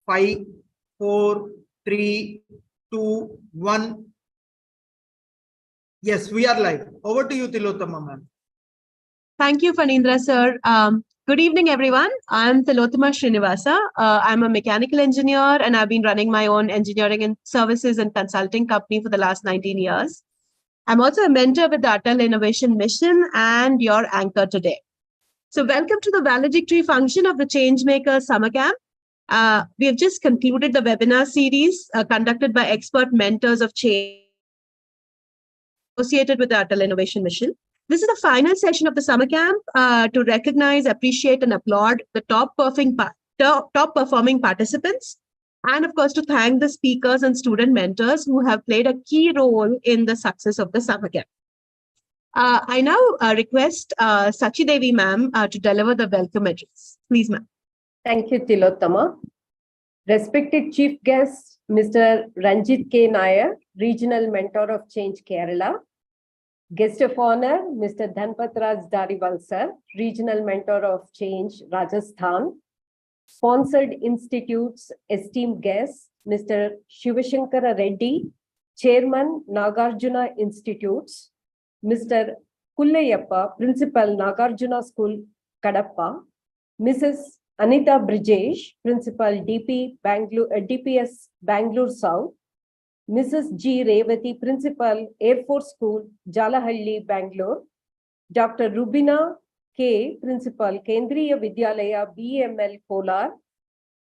5, 4, 3, 2, 1. Yes, we are live. Over to you, Tilottama ma'am. Thank you, Fanindra sir. Good evening, everyone. I'm Tilottama Srinivasa. I'm a mechanical engineer and I've been running my own engineering and services and consulting company for the last 19 years. I'm also a mentor with the Atal Innovation Mission and your anchor today. So welcome to the valedictory function of the Changemaker Summer Camp. We have just concluded the webinar series conducted by expert mentors of change associated with the Atal Innovation Mission. This is the final session of the summer camp to recognize, appreciate, and applaud the top performing participants. And of course, to thank the speakers and student mentors who have played a key role in the success of the summer camp. I now request Sachi Devi ma'am to deliver the welcome address. Please, ma'am. Thank you, Tilottama. Respected Chief Guest, Mr. Ranjit K. Nair, Regional Mentor of Change Kerala. Guest of Honor, Mr. Dhanpatraj Dariwal sir, Regional Mentor of Change Rajasthan. Sponsored institutes, esteemed guests, Mr. Shivashankara Reddy, Chairman Nagarjuna Institutes. Mr. Kullayappa, Principal Nagarjuna School, Kadapa. Mrs. Anita Brijesh, Principal DPS Bangalore South. Mrs. G. Revati, Principal Air Force School, Jalahalli, Bangalore. Dr. Rubina K. Principal Kendriya Vidyalaya, BML, Kolar.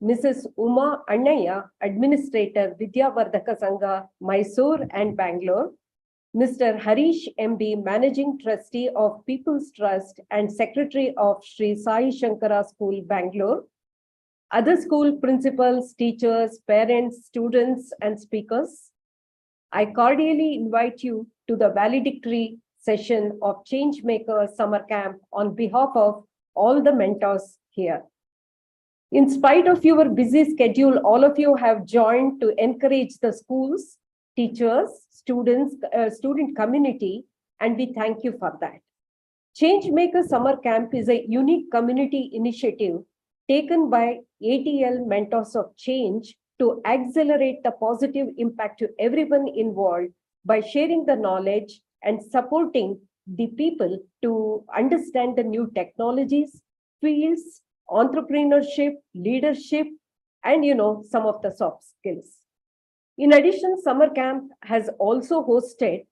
Mrs. Uma Annaya, Administrator, Vidyavardhaka Sangha, Mysore and Bangalore. Mr. Harish MB, Managing Trustee of People's Trust and Secretary of Sri Sai Shankara School, Bangalore. Other school principals, teachers, parents, students, and speakers. I cordially invite you to the valedictory session of Changemaker Summer Camp on behalf of all the mentors here. In spite of your busy schedule, all of you have joined to encourage the schools, teachers, students, student community, and we thank you for that. Changemaker Summer Camp is a unique community initiative taken by ATL Mentors of Change to accelerate the positive impact to everyone involved by sharing the knowledge and supporting the people to understand the new technologies, fields, entrepreneurship, leadership, and some of the soft skills. In addition, Summer Camp has also hosted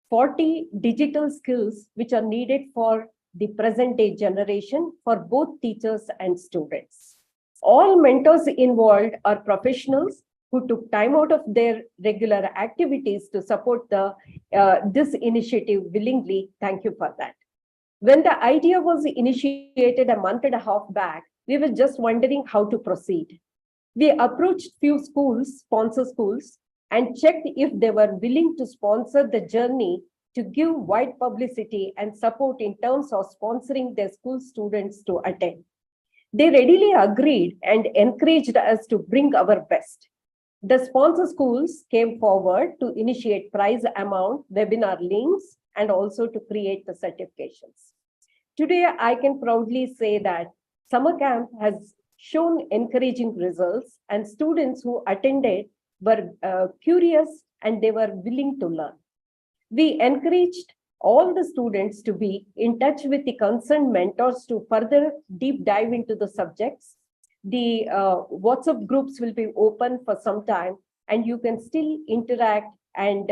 40 digital skills which are needed for the present day generation for both teachers and students. All mentors involved are professionals who took time out of their regular activities to support this initiative willingly. Thank you for that. When the idea was initiated a month and a half back, we were just wondering how to proceed. We approached few schools, sponsor schools, and checked if they were willing to sponsor the journey to give wide publicity and support in terms of sponsoring their school students to attend. They readily agreed and encouraged us to bring our best. The sponsor schools came forward to initiate prize amount, webinar links, and also to create the certifications. Today, I can proudly say that Summer Camp has shown encouraging results, and students who attended were curious and they were willing to learn. We encouraged all the students to be in touch with the concerned mentors to further deep dive into the subjects. The WhatsApp groups will be open for some time, and you can still interact and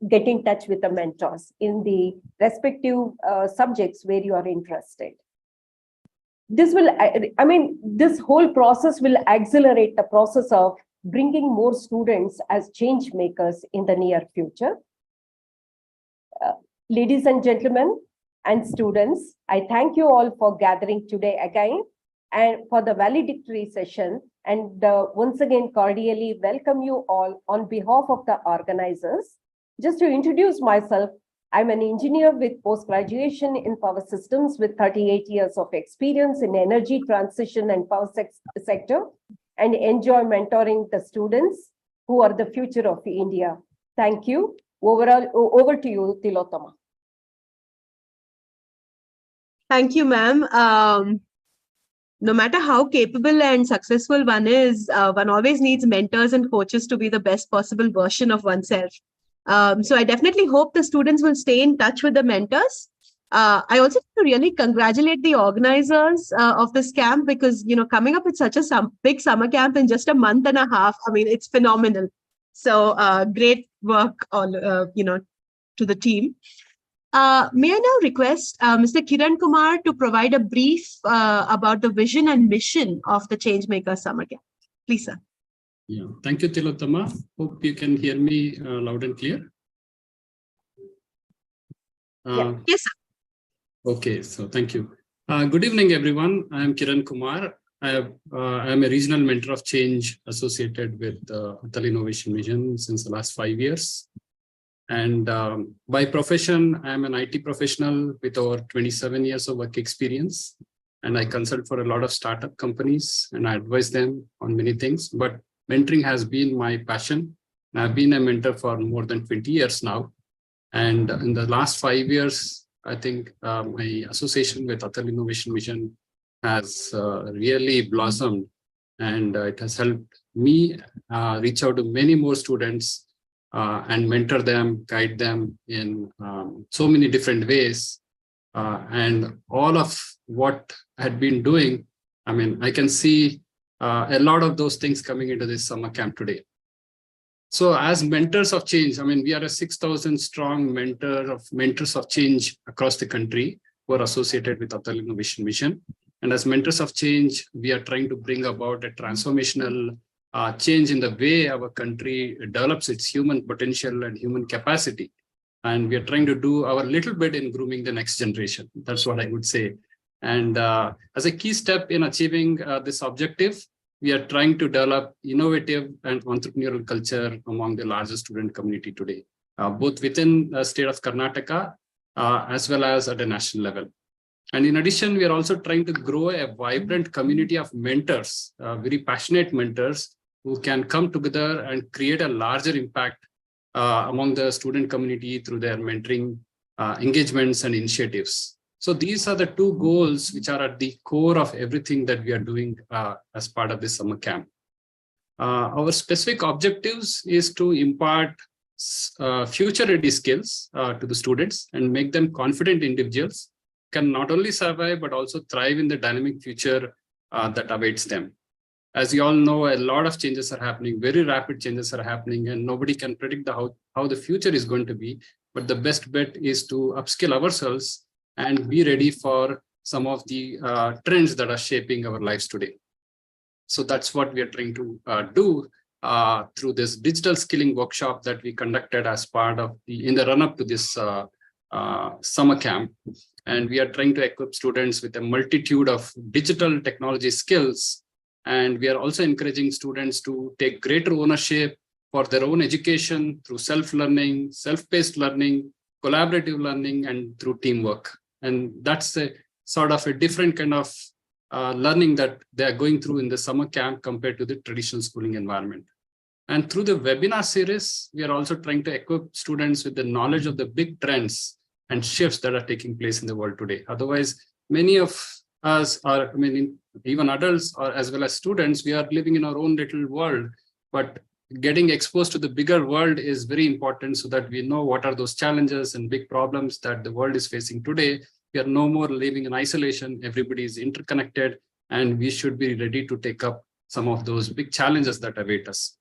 get in touch with the mentors in the respective subjects where you are interested. This will, this whole process will accelerate the process of bringing more students as change makers in the near future. Ladies and gentlemen and students, I thank you all for gathering today again and for the valedictory session, and once again cordially welcome you all on behalf of the organizers. Just to introduce myself, I'm an engineer with post-graduation in power systems with 38 years of experience in energy transition and power sector, and enjoy mentoring the students who are the future of India. Thank you. Over to you, Tilottama. Thank you, ma'am. no matter how capable and successful one is, one always needs mentors and coaches to be the best possible version of oneself. So I definitely hope the students will stay in touch with the mentors. I also want to really congratulate the organizers of this camp, because, coming up with such a big summer camp in just a month and a half, I mean, it's phenomenal. So great work, all, to the team. May I now request Mr. Kiran Kumar to provide a brief about the vision and mission of the Changemaker Summer Camp. Please, sir. Yeah, thank you, Tilottama. Hope you can hear me loud and clear. Yes, sir. Okay, so thank you. Good evening, everyone. I am Kiran Kumar. I am a regional mentor of change associated with Atal Innovation Mission since the last 5 years. And by profession, I am an IT professional with over 27 years of work experience. And I consult for a lot of startup companies and I advise them on many things. But mentoring has been my passion. I've been a mentor for more than 20 years now. And in the last 5 years, I think my association with Atal Innovation Mission has really blossomed. And it has helped me reach out to many more students and mentor them, guide them in so many different ways. And all of what I had been doing, I mean, I can see a lot of those things coming into this summer camp today. So as mentors of change, I mean, we are a 6,000 strong mentors of change across the country who are associated with Atal Innovation Mission. And as mentors of change, we are trying to bring about a transformational change in the way our country develops its human potential and human capacity. And we are trying to do our little bit in grooming the next generation. That's what I would say. And as a key step in achieving this objective, we are trying to develop innovative and entrepreneurial culture among the largest student community today, both within the state of Karnataka as well as at a national level. And in addition, we are also trying to grow a vibrant community of mentors, very passionate mentors who can come together and create a larger impact among the student community through their mentoring engagements and initiatives. So these are the two goals which are at the core of everything that we are doing as part of this summer camp. Our specific objectives is to impart future-ready skills to the students and make them confident individuals who can not only survive but also thrive in the dynamic future that awaits them. As you all know, a lot of changes are happening, very rapid changes are happening, and nobody can predict how the future is going to be. But the best bet is to upskill ourselves and be ready for some of the trends that are shaping our lives today. So that's what we are trying to do through this digital skilling workshop that we conducted as part of in the run-up to this summer camp. And we are trying to equip students with a multitude of digital technology skills. And we are also encouraging students to take greater ownership for their own education through self-learning, self-paced learning, collaborative learning, and through teamwork. And that's a sort of a different kind of learning that they are going through in the summer camp compared to the traditional schooling environment. And through the webinar series, we are also trying to equip students with the knowledge of the big trends and shifts that are taking place in the world today. Otherwise, many of us are, I mean, even adults or as well as students, we are living in our own little world, but getting exposed to the bigger world is very important so that we know what are those challenges and big problems that the world is facing today. We are no more living in isolation. Everybody is interconnected, and we should be ready to take up some of those big challenges that await us.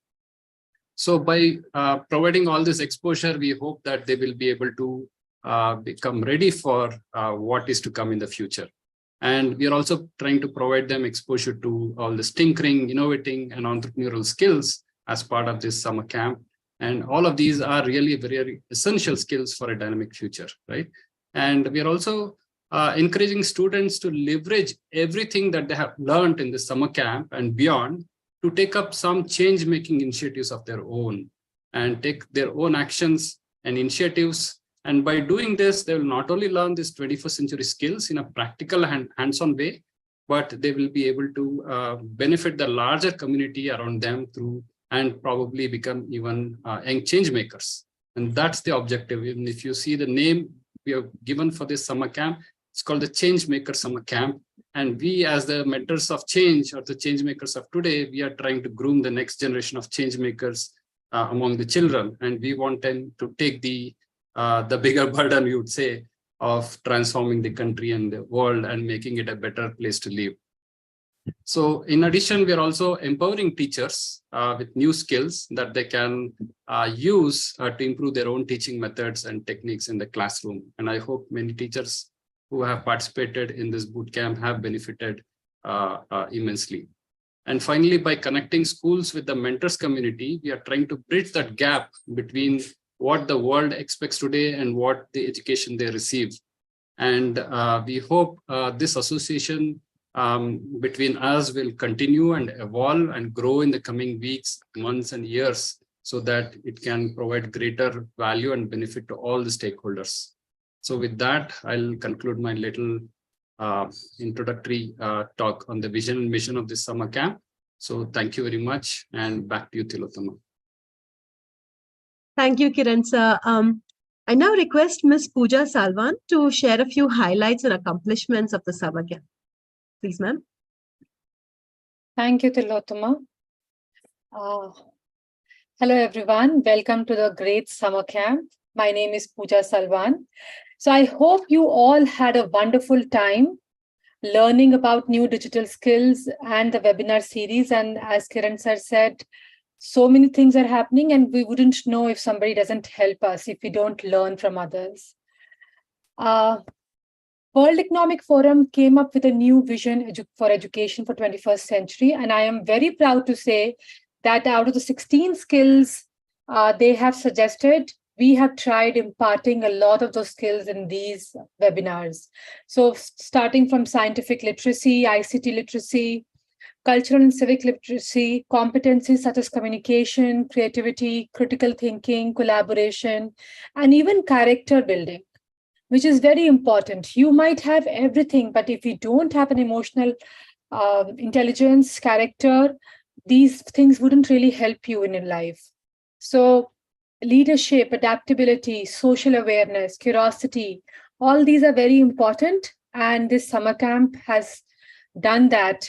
So by providing all this exposure, we hope that they will be able to become ready for what is to come in the future. And we are also trying to provide them exposure to all this tinkering, innovating, and entrepreneurial skills as part of this summer camp. And all of these are really very essential skills for a dynamic future, right? And we are also encouraging students to leverage everything that they have learned in the summer camp and beyond to take up some change-making initiatives of their own and take their own actions and initiatives. And by doing this, they will not only learn these 21st century skills in a practical and hands-on way, but they will be able to benefit the larger community around them through and probably become even young change makers. And that's the objective. Even if you see the name we have given for this summer camp, it's called the Change Maker Summer Camp. And we, as the mentors of change or the change makers of today, we are trying to groom the next generation of change makers among the children. And we want them to take the bigger burden, you would say, of transforming the country and the world and making it a better place to live. So in addition, we are also empowering teachers with new skills that they can use to improve their own teaching methods and techniques in the classroom. And I hope many teachers who have participated in this bootcamp have benefited immensely. And finally, by connecting schools with the mentors community, we are trying to bridge that gap between what the world expects today and what the education they receive. And we hope this association between us will continue and evolve and grow in the coming weeks, months, and years, so that it can provide greater value and benefit to all the stakeholders. So with that, I'll conclude my little introductory talk on the vision and mission of this summer camp. So thank you very much, and back to you, Tilottama. Thank you, Kiran sir. I now request Ms. Pooja Salwan to share a few highlights and accomplishments of the summer camp. Please, ma'am. Thank you, Tilottama. Hello, everyone. Welcome to the great summer camp. My name is Pooja Salwan. So I hope you all had a wonderful time learning about new digital skills and the webinar series. And as Kiran sir said, so many things are happening, and we wouldn't know if somebody doesn't help us, if we don't learn from others. World Economic Forum came up with a new vision for education for 21st century. And I am very proud to say that out of the 16 skills they have suggested, we have tried imparting a lot of those skills in these webinars. So starting from scientific literacy, ICT literacy, cultural and civic literacy, competencies such as communication, creativity, critical thinking, collaboration, and even character building, which is very important. You might have everything, but if you don't have an emotional intelligence, character, these things wouldn't really help you in your life. So leadership, adaptability, social awareness, curiosity, all these are very important. And this summer camp has done that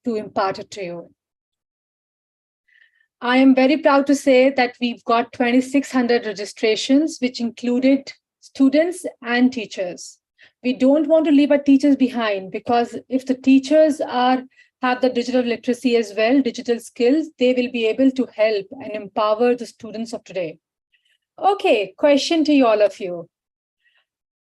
to impart it to you. I am very proud to say that we've got 2,600 registrations, which included students and teachers. We don't want to leave our teachers behind, because if the teachers have the digital literacy as well, digital skills, they will be able to help and empower the students of today. Okay, question to all of you.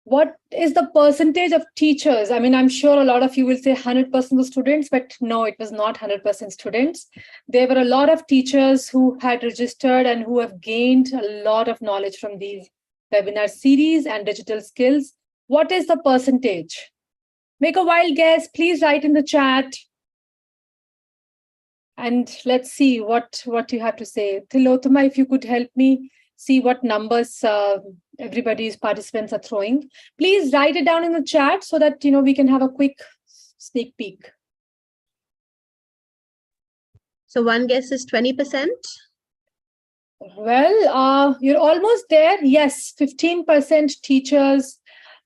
What is the percentage of teachers? I mean, I'm sure a lot of you will say 100% of students, but no, it was not 100% students. There were a lot of teachers who had registered and who have gained a lot of knowledge from these webinar series and digital skills. What is the percentage? Make a wild guess. Please write in the chat. And let's see what you have to say. Tilottama, if you could help me see what numbers everybody's participants are throwing. Please write it down in the chat so that we can have a quick sneak peek. So one guess is 20%. Well, you're almost there. Yes, 15% teachers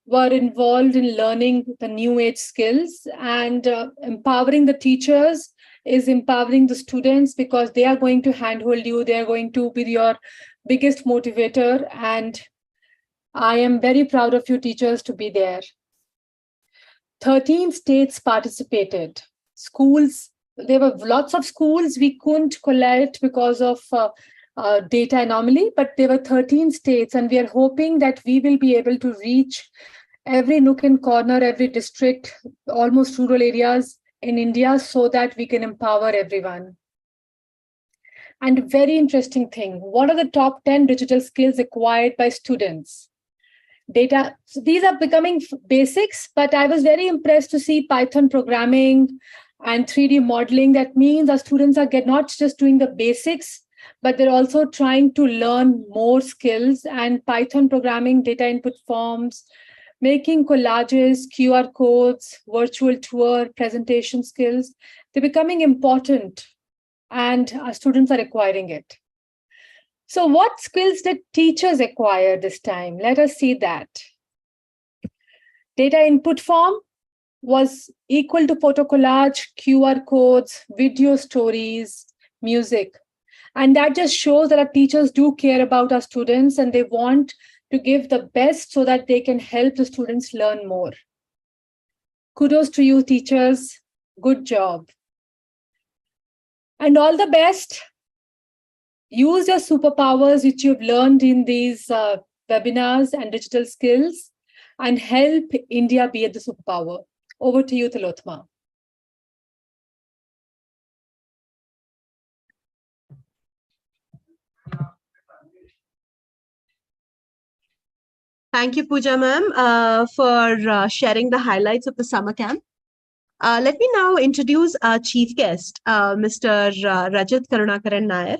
were involved in learning the new age skills, and empowering the teachers is empowering the students, because they are going to handhold you. They are going to be your biggest motivator. And I am very proud of you teachers to be there. 13 states participated. Schools, there were lots of schools we couldn't collect because of data anomaly, but there were 13 states, and we are hoping that we will be able to reach every nook and corner, every district, almost rural areas in India, so that we can empower everyone. And very interesting thing, what are the top 10 digital skills acquired by students? Data, so these are becoming basics, but I was very impressed to see Python programming and 3D modeling. That means our students are not just doing the basics, but they're also trying to learn more skills. And Python programming, data input forms, making collages, QR codes, virtual tour, presentation skills, they're becoming important, and our students are acquiring it. So what skills did teachers acquire this time? Let us see that. Data input form, was equal to photo collage, QR codes, video stories, music. And that just shows that our teachers do care about our students and they want to give the best so that they can help the students learn more. Kudos to you, teachers. Good job. And all the best. Use your superpowers which you've learned in these webinars and digital skills and help India be the superpower. Over to you, Tilotma. Thank you, Pooja ma'am, for sharing the highlights of the summer camp. Let me now introduce our chief guest, Mr. Rajat Karunakaran Nair.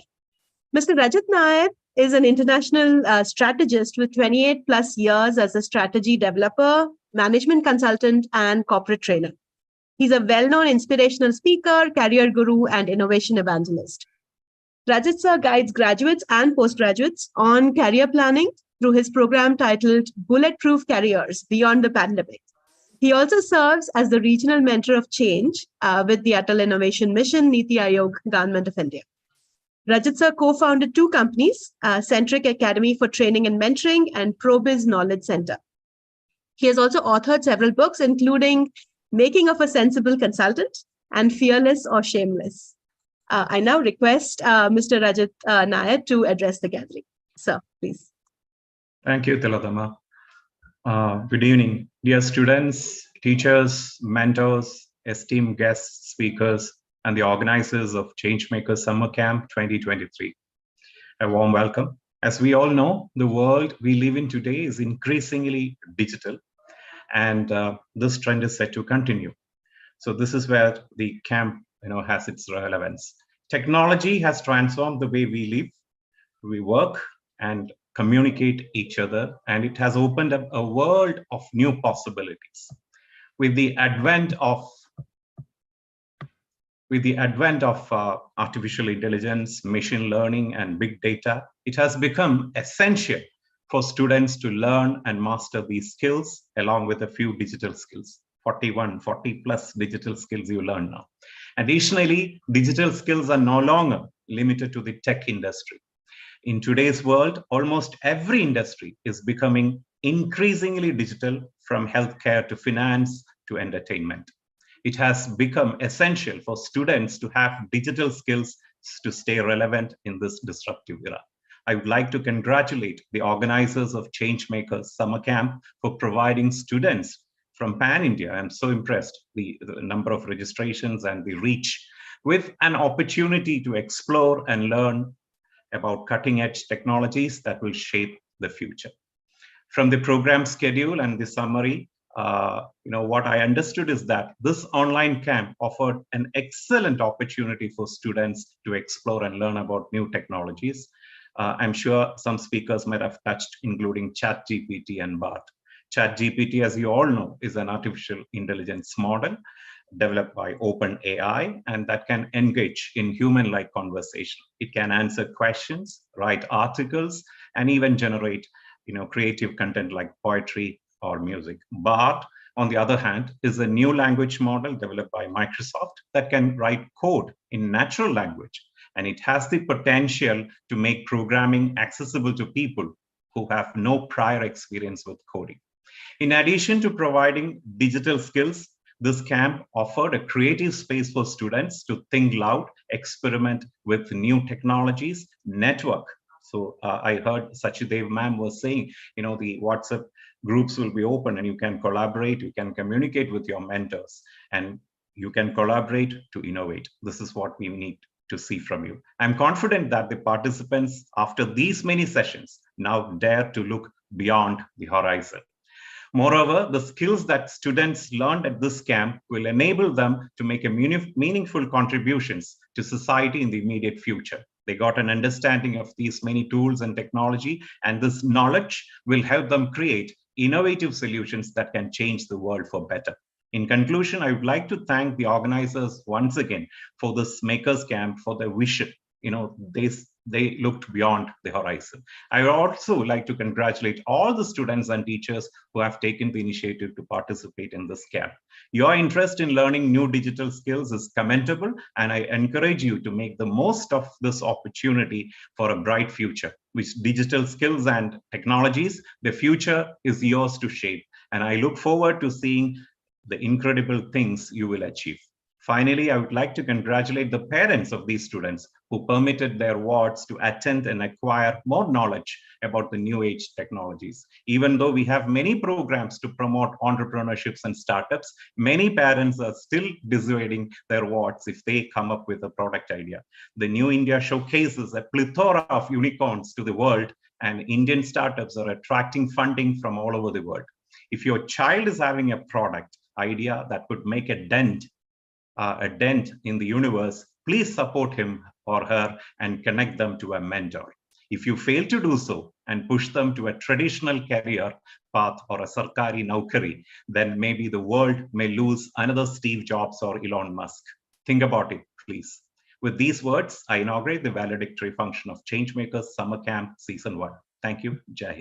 Mr. Rajat Nair is an international strategist with 28 plus years as a strategy developer, management consultant, and corporate trainer. He's a well-known inspirational speaker, career guru, and innovation evangelist. Rajat sir guides graduates and postgraduates on career planning through his program titled Bulletproof Careers Beyond the Pandemic. He also serves as the regional mentor of change with the Atal Innovation Mission, Niti Aayog, Government of India. Rajat sir co-founded two companies, Centric Academy for Training and Mentoring and ProBiz Knowledge Center. He has also authored several books, including Making of a Sensible Consultant and Fearless or Shameless. I now request Mr. Rajat Nair to address the gathering. Sir, please. Thank you, Tilotama. Good evening, dear students, teachers, mentors, esteemed guest speakers, and the organizers of Changemakers Summer Camp 2023. A warm welcome. As we all know, the world we live in today is increasingly digital, and this trend is set to continue. So this is where the camp has its relevance. Technology has transformed the way we live, we work, and communicate each other, and it has opened up a world of new possibilities. With the advent of artificial intelligence, machine learning, and big data, it has become essential for students to learn and master these skills along with a few digital skills. 40 plus digital skills you learn now. Additionally, digital skills are no longer limited to the tech industry. In today's world, almost every industry is becoming increasingly digital, from healthcare to finance to entertainment. It has become essential for students to have digital skills to stay relevant in this disruptive era. I would like to congratulate the organizers of Changemakers Summer Camp for providing students from Pan-India. I'm so impressed, the number of registrations and the reach, with an opportunity to explore and learn about cutting-edge technologies that will shape the future. From the program schedule and the summary, what I understood is that this online camp offered an excellent opportunity for students to explore and learn about new technologies. I'm sure some speakers might have touched, including ChatGPT and BART. ChatGPT, as you all know, is an artificial intelligence model developed by OpenAI, and that can engage in human-like conversation. It can answer questions, write articles, and even generate creative content like poetry or music. BART, on the other hand, is a new language model developed by Microsoft that can write code in natural language, and it has the potential to make programming accessible to people who have no prior experience with coding. In addition to providing digital skills, this camp offered a creative space for students to think loud, experiment with new technologies, network. So I heard Sachidev ma'am was saying, the WhatsApp groups will be open and you can collaborate, you can communicate with your mentors, and you can collaborate to innovate. This is what we need to see from you. I'm confident that the participants, after these many sessions, now dare to look beyond the horizon. Moreover, the skills that students learned at this camp will enable them to make meaningful contributions to society in the immediate future. They got an understanding of these many tools and technology, and this knowledge will help them create innovative solutions that can change the world for better. In conclusion, I would like to thank the organizers once again for this Makers Camp, for their vision. They They looked beyond the horizon. I would also like to congratulate all the students and teachers who have taken the initiative to participate in this camp. Your interest in learning new digital skills is commendable, and I encourage you to make the most of this opportunity for a bright future. With digital skills and technologies, the future is yours to shape, and I look forward to seeing the incredible things you will achieve. Finally, I would like to congratulate the parents of these students who permitted their wards to attend and acquire more knowledge about the new age technologies. Even though we have many programs to promote entrepreneurships and startups, many parents are still dissuading their wards if they come up with a product idea. The New India showcases a plethora of unicorns to the world, and Indian startups are attracting funding from all over the world. If your child is having a product idea that could make a dent in the universe, please support him or her and connect them to a mentor. If you fail to do so and push them to a traditional career path or a sarkari naukari, then maybe the world may lose another Steve Jobs or Elon Musk. Think about it, please. With these words, I inaugurate the valedictory function of Changemakers Summer Camp Season 1. Thank you. Jai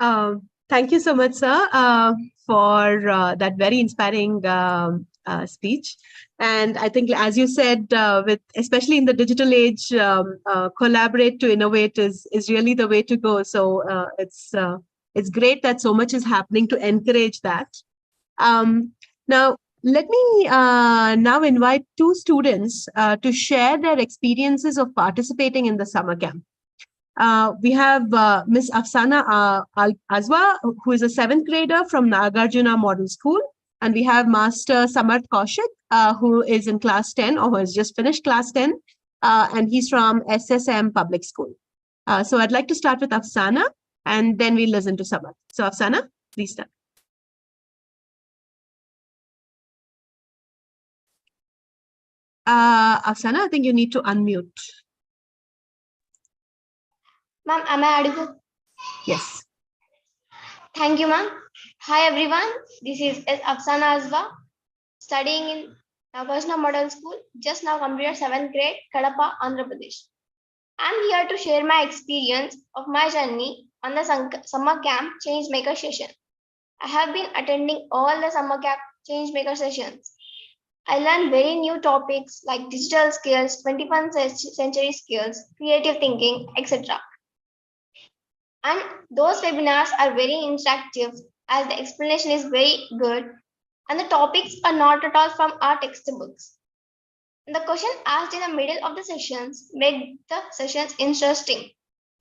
Hind. Thank you so much, sir, for that very inspiring speech. And I think, as you said, with especially in the digital age, collaborate to innovate is really the way to go. So it's great that so much is happening to encourage that. Now, let me now invite two students to share their experiences of participating in the summer camp. We have Miss Afsana Azwa, who is a 7th grader from Nagarjuna Model School. And we have Master Samarth Kaushik, who is in class 10 or who has just finished class 10. And he's from SSM Public School. So I'd like to start with Afsana and then we'll listen to Samarth. So Afsana, please start. Afsana, I think you need to unmute. Ma'am, am I audible? Yes. Thank you, ma'am. Hi, everyone. This is Afsana Azwa, studying in Nagarjuna Model School, just now completed 7th grade, Kadapa, Andhra Pradesh. I'm here to share my experience of my journey on the summer camp Changemaker session. I have been attending all the summer camp Changemaker sessions. I learned very new topics like digital skills, 21st century skills, creative thinking, etc. And those webinars are very interactive as the explanation is very good and the topics are not at all from our textbooks. And the question asked in the middle of the sessions make the sessions interesting.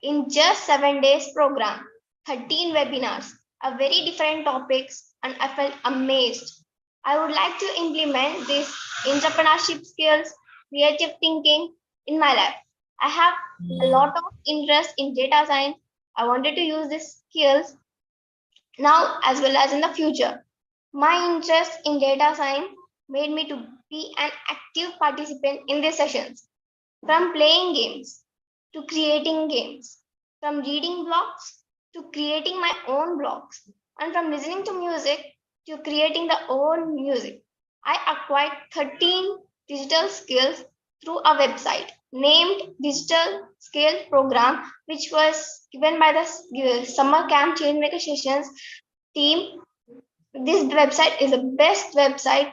In just 7 days program, 13 webinars are very different topics and I felt amazed. I would like to implement these entrepreneurship skills, creative thinking in my life. I have a lot of interest in data science. I wanted to use these skills now as well as in the future. My interest in data science made me to be an active participant in these sessions. From playing games to creating games, from reading blogs to creating my own blogs, and from listening to music to creating the own music. I acquired 13 digital skills through a website named Digital Skills Program, which was given by the Summer Camp Changemaker Sessions team. This website is the best website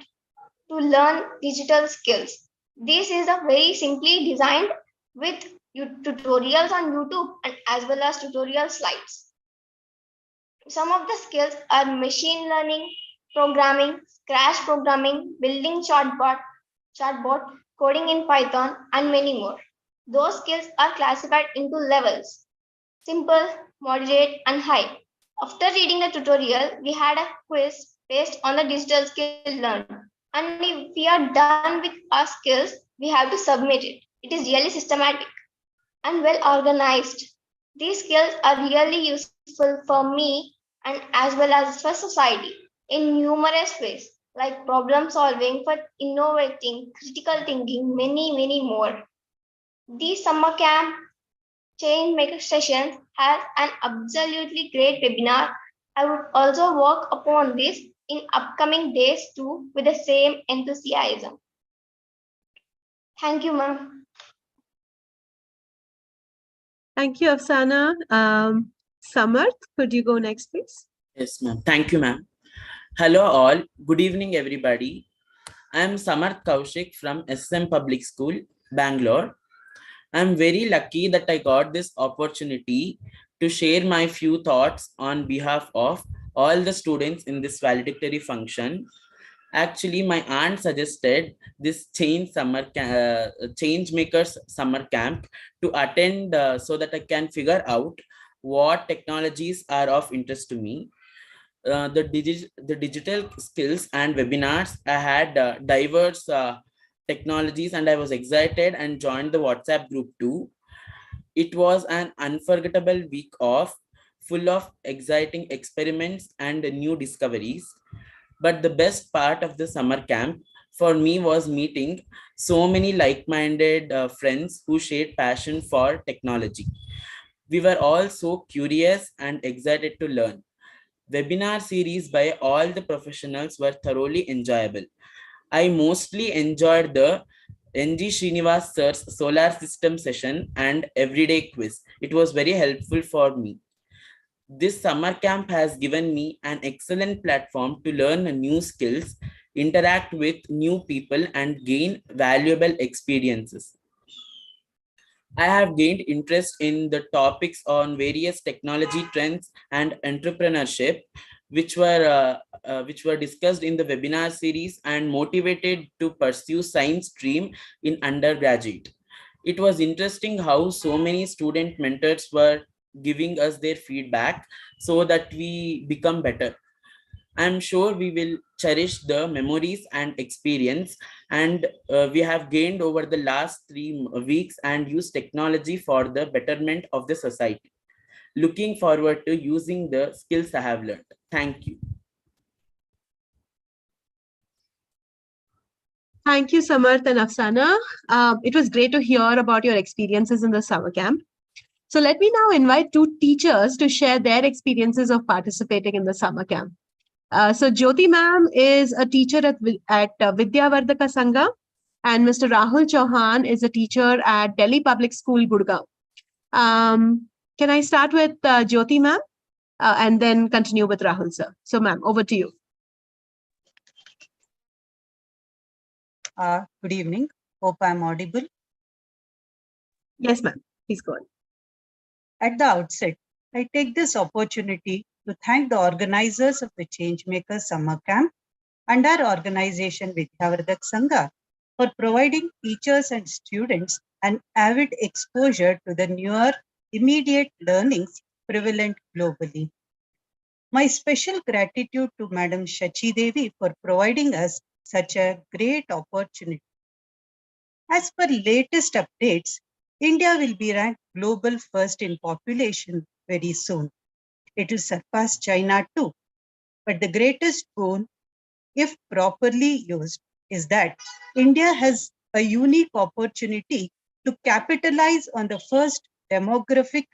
to learn digital skills. This is a very simply designed with tutorials on YouTube and as well as tutorial slides. Some of the skills are machine learning, programming, Scratch programming, building chatbot, coding in Python, and many more. Those skills are classified into levels: simple, moderate, and high. After reading the tutorial, we had a quiz based on the digital skill learned. And if we are done with our skills, we have to submit it. It is really systematic and well organized. These skills are really useful for me and as well as for society in numerous ways, like problem solving, for innovating, critical thinking, many more. These summer camp Changemaker sessions has an absolutely great webinar. I would also work upon this in upcoming days too with the same enthusiasm. Thank you, ma'am. Thank you, Afsana. Samarth, could you go next, please? Yes, ma'am. Thank you, ma'am. Hello, all. Good evening, everybody. I am Samarth Kaushik from SM Public School, Bangalore. I am very lucky that I got this opportunity to share my few thoughts on behalf of all the students in this valedictory function. Actually, my aunt suggested this change makers summer camp to attend so that I can figure out what technologies are of interest to me. The digital skills and webinars, I had diverse technologies, and I was excited and joined the WhatsApp group too. It was an unforgettable week of full of exciting experiments and new discoveries. But the best part of the summer camp for me was meeting so many like-minded friends who shared passion for technology. We were all so curious and excited to learn. Webinar series by all the professionals were thoroughly enjoyable. I mostly enjoyed the NG Srinivas sir's solar system session and everyday quiz. It was very helpful for me. This summer camp has given me an excellent platform to learn new skills, interact with new people, and gain valuable experiences. I have gained interest in the topics on various technology trends and entrepreneurship, which were discussed in the webinar series, and motivated to pursue science stream in undergraduate. It was interesting how so many student mentors were giving us their feedback so that we become better. I'm sure we will cherish the memories and experience and we have gained over the last 3 weeks and use technology for the betterment of the society. Looking forward to using the skills I have learned. Thank you. Thank you, Samarth and Afsana. It was great to hear about your experiences in the summer camp. So let me now invite two teachers to share their experiences of participating in the summer camp. So Jyoti ma'am is a teacher at Vidyavardhaka Sangha, and Mr. Rahul Chauhan is a teacher at Delhi Public School, Gurgaon. Can I start with Jyoti ma'am and then continue with Rahul sir? So ma'am, over to you. Good evening. Hope I'm audible. Yes, ma'am. Please go on. At the outset, I take this opportunity to thank the organizers of the Changemakers Summer Camp and our organization Vidyavardhak Sangha for providing teachers and students an avid exposure to the newer, immediate learnings prevalent globally. My special gratitude to Madam Shachi Devi for providing us such a great opportunity. As per latest updates, India will be ranked global first in population very soon. It will surpass China too. But the greatest boon, if properly used, is that India has a unique opportunity to capitalize on the first demographic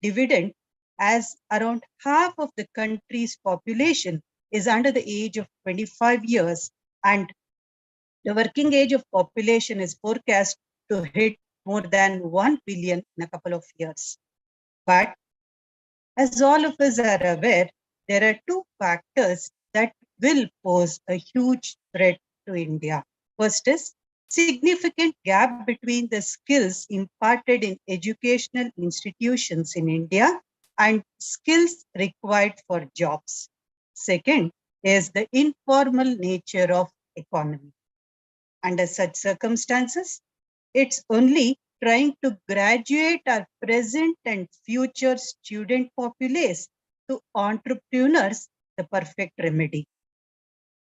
dividend, as around half of the country's population is under the age of 25 years and the working age of population is forecast to hit more than 1 billion in a couple of years. But as all of us are aware, there are two factors that will pose a huge threat to India. First is significant gap between the skills imparted in educational institutions in India and skills required for jobs. Second is the informal nature of economy. Under such circumstances, it's only trying to graduate our present and future student populace to entrepreneurs the perfect remedy.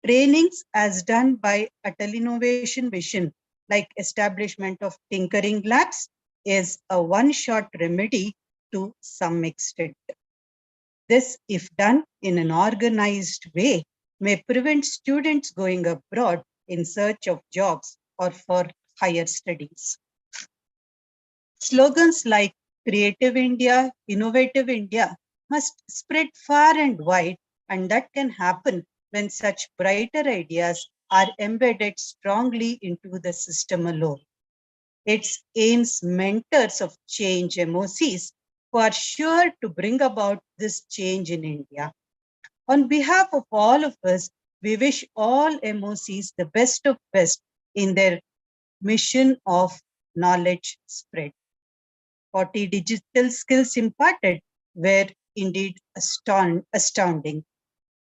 Trainings as done by Atal Innovation Mission, like establishment of tinkering labs, is a one-shot remedy to some extent. This, if done in an organized way, may prevent students going abroad in search of jobs or for higher studies. Slogans like Creative India, Innovative India must spread far and wide, and that can happen when such brighter ideas are embedded strongly into the system alone. Its aims mentors of change MOCs who are sure to bring about this change in India. On behalf of all of us, we wish all MOCs the best of best in their mission of knowledge spread. 40 digital skills imparted were indeed astounding.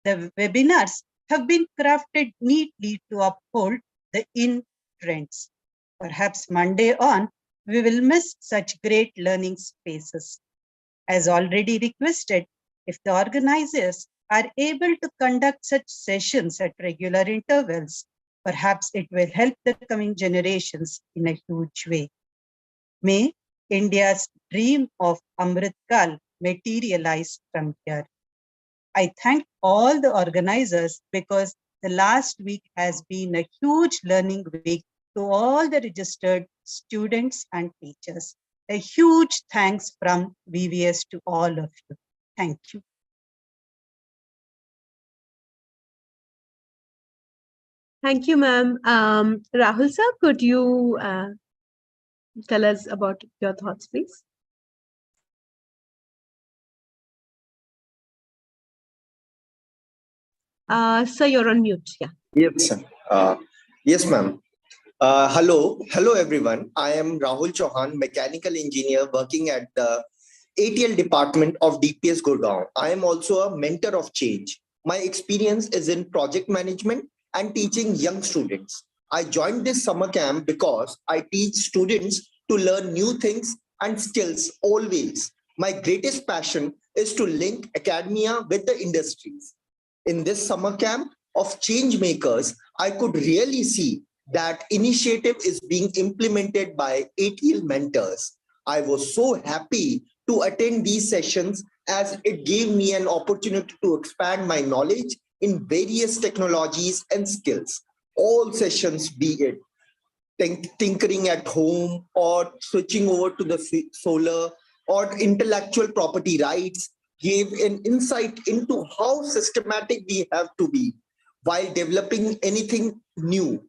The webinars have been crafted neatly to uphold the in trends. Perhaps Monday on, we will miss such great learning spaces. As already requested, if the organizers are able to conduct such sessions at regular intervals, perhaps it will help the coming generations in a huge way. May India's dream of Amrit Kal materialize from here. I thank all the organizers because the last week has been a huge learning week to all the registered students and teachers. A huge thanks from VVS to all of you. Thank you. Thank you, ma'am. Rahul sir, could you tell us about your thoughts, please? Sir, you're on mute. Yeah. Yes, sir. Yes, ma'am. Hello, everyone. I am Rahul Chauhan, mechanical engineer working at the ATL department of DPS Gurgaon. I am also a mentor of change. My experience is in project management and teaching young students. I joined this summer camp because I teach students to learn new things and skills always. My greatest passion is to link academia with the industries. In this summer camp of change makers, I could really see that initiative is being implemented by ATL mentors. I was so happy to attend these sessions as it gave me an opportunity to expand my knowledge in various technologies and skills. All sessions, be it tinkering at home or switching over to the solar or intellectual property rights, gave an insight into how systematic we have to be while developing anything new.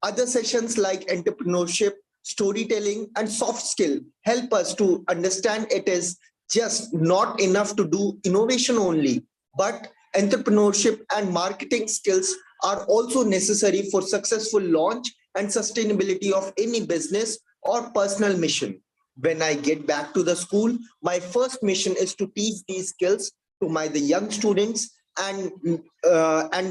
Other sessions like entrepreneurship, storytelling, and soft skill help us to understand it is just not enough to do innovation only, but entrepreneurship and marketing skills are also necessary for successful launch and sustainability of any business or personal mission. When I get back to the school, my first mission is to teach these skills to the young students and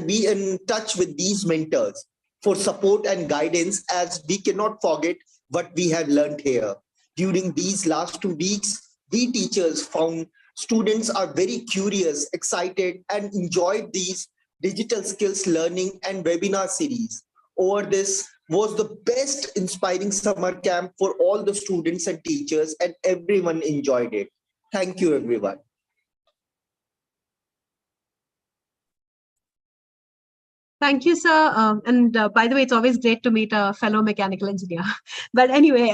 be in touch with these mentors for support and guidance, as we cannot forget what we have learned here. During these last 2 weeks, we teachers found students are very curious, excited, and enjoyed these digital skills learning and webinar series. Over this was the best inspiring summer camp for all the students and teachers, and everyone enjoyed it. Thank you, everyone. Thank you, sir. By the way, it's always great to meet a fellow mechanical engineer. But anyway,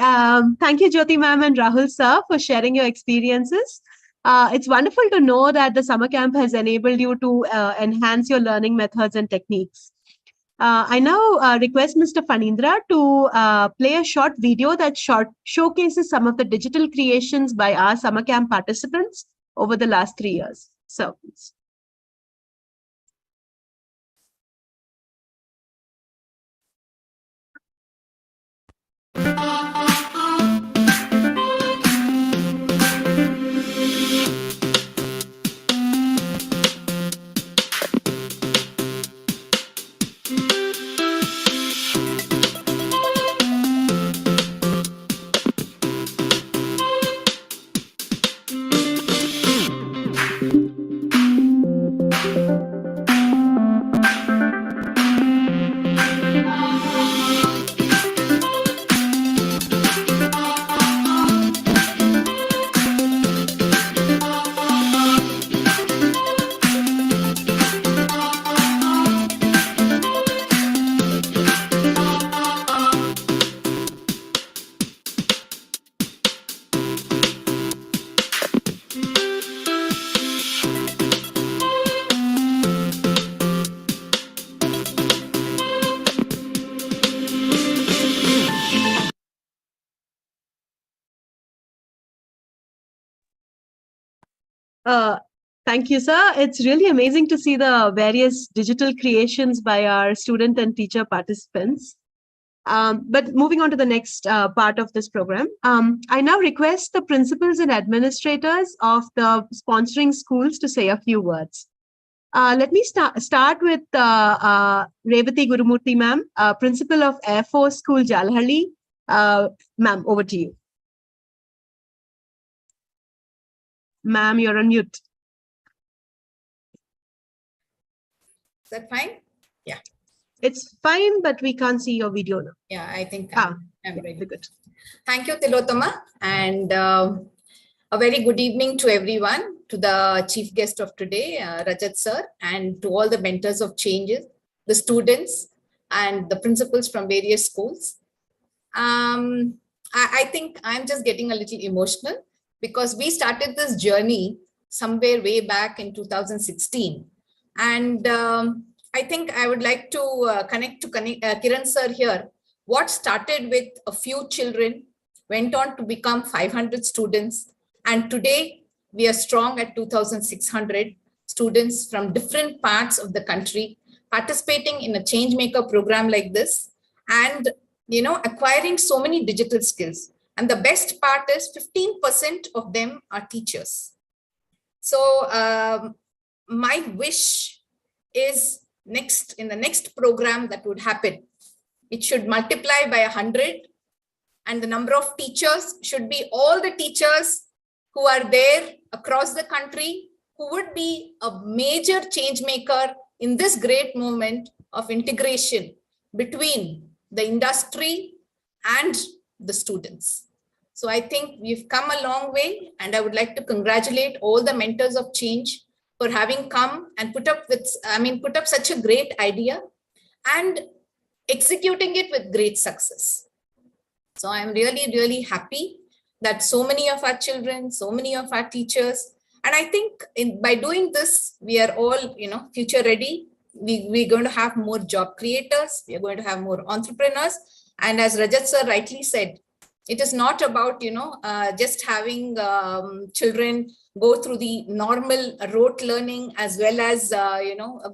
thank you, Jyoti ma'am and Rahul sir, for sharing your experiences. It's wonderful to know that the summer camp has enabled you to enhance your learning methods and techniques. I now request Mr. Fanindra to play a short video that showcases some of the digital creations by our summer camp participants over the last 3 years. So, please. Thank you, sir. It's really amazing to see the various digital creations by our student and teacher participants. But moving on to the next part of this program, I now request the principals and administrators of the sponsoring schools to say a few words. Let me start with Revati Gurumurthy ma'am, principal of Air Force School, Jalhalli. Ma'am, over to you. Ma'am, you're on mute. Is that fine? Yeah. It's fine, but we can't see your video now. Yeah, I think I'm ready. good. Thank you, Tilottama, and a very good evening to everyone, to the chief guest of today, Rajat sir, and to all the mentors of changes, the students, and the principals from various schools. I think I'm just getting a little emotional because we started this journey somewhere way back in 2016, and I think I would like to connect to Kiran sir here. What started with a few children went on to become 500 students, and today we are strong at 2,600 students from different parts of the country participating in a change maker program like this, and acquiring so many digital skills. And the best part is 15% of them are teachers. So my wish is in the next program that would happen, it should multiply by 100, and the number of teachers should be all the teachers who are there across the country, who would be a major change maker in this great movement of integration between the industry and the students. So I think we've come a long way, and I would like to congratulate all the mentors of change for having come and put up such a great idea and executing it with great success. So I'm really, really happy that so many of our children, so many of our teachers, and I think by doing this, we are all, future ready. We're going to have more job creators. We are going to have more entrepreneurs. And as Rajat sir rightly said, it is not about, just having children go through the normal rote learning as well as,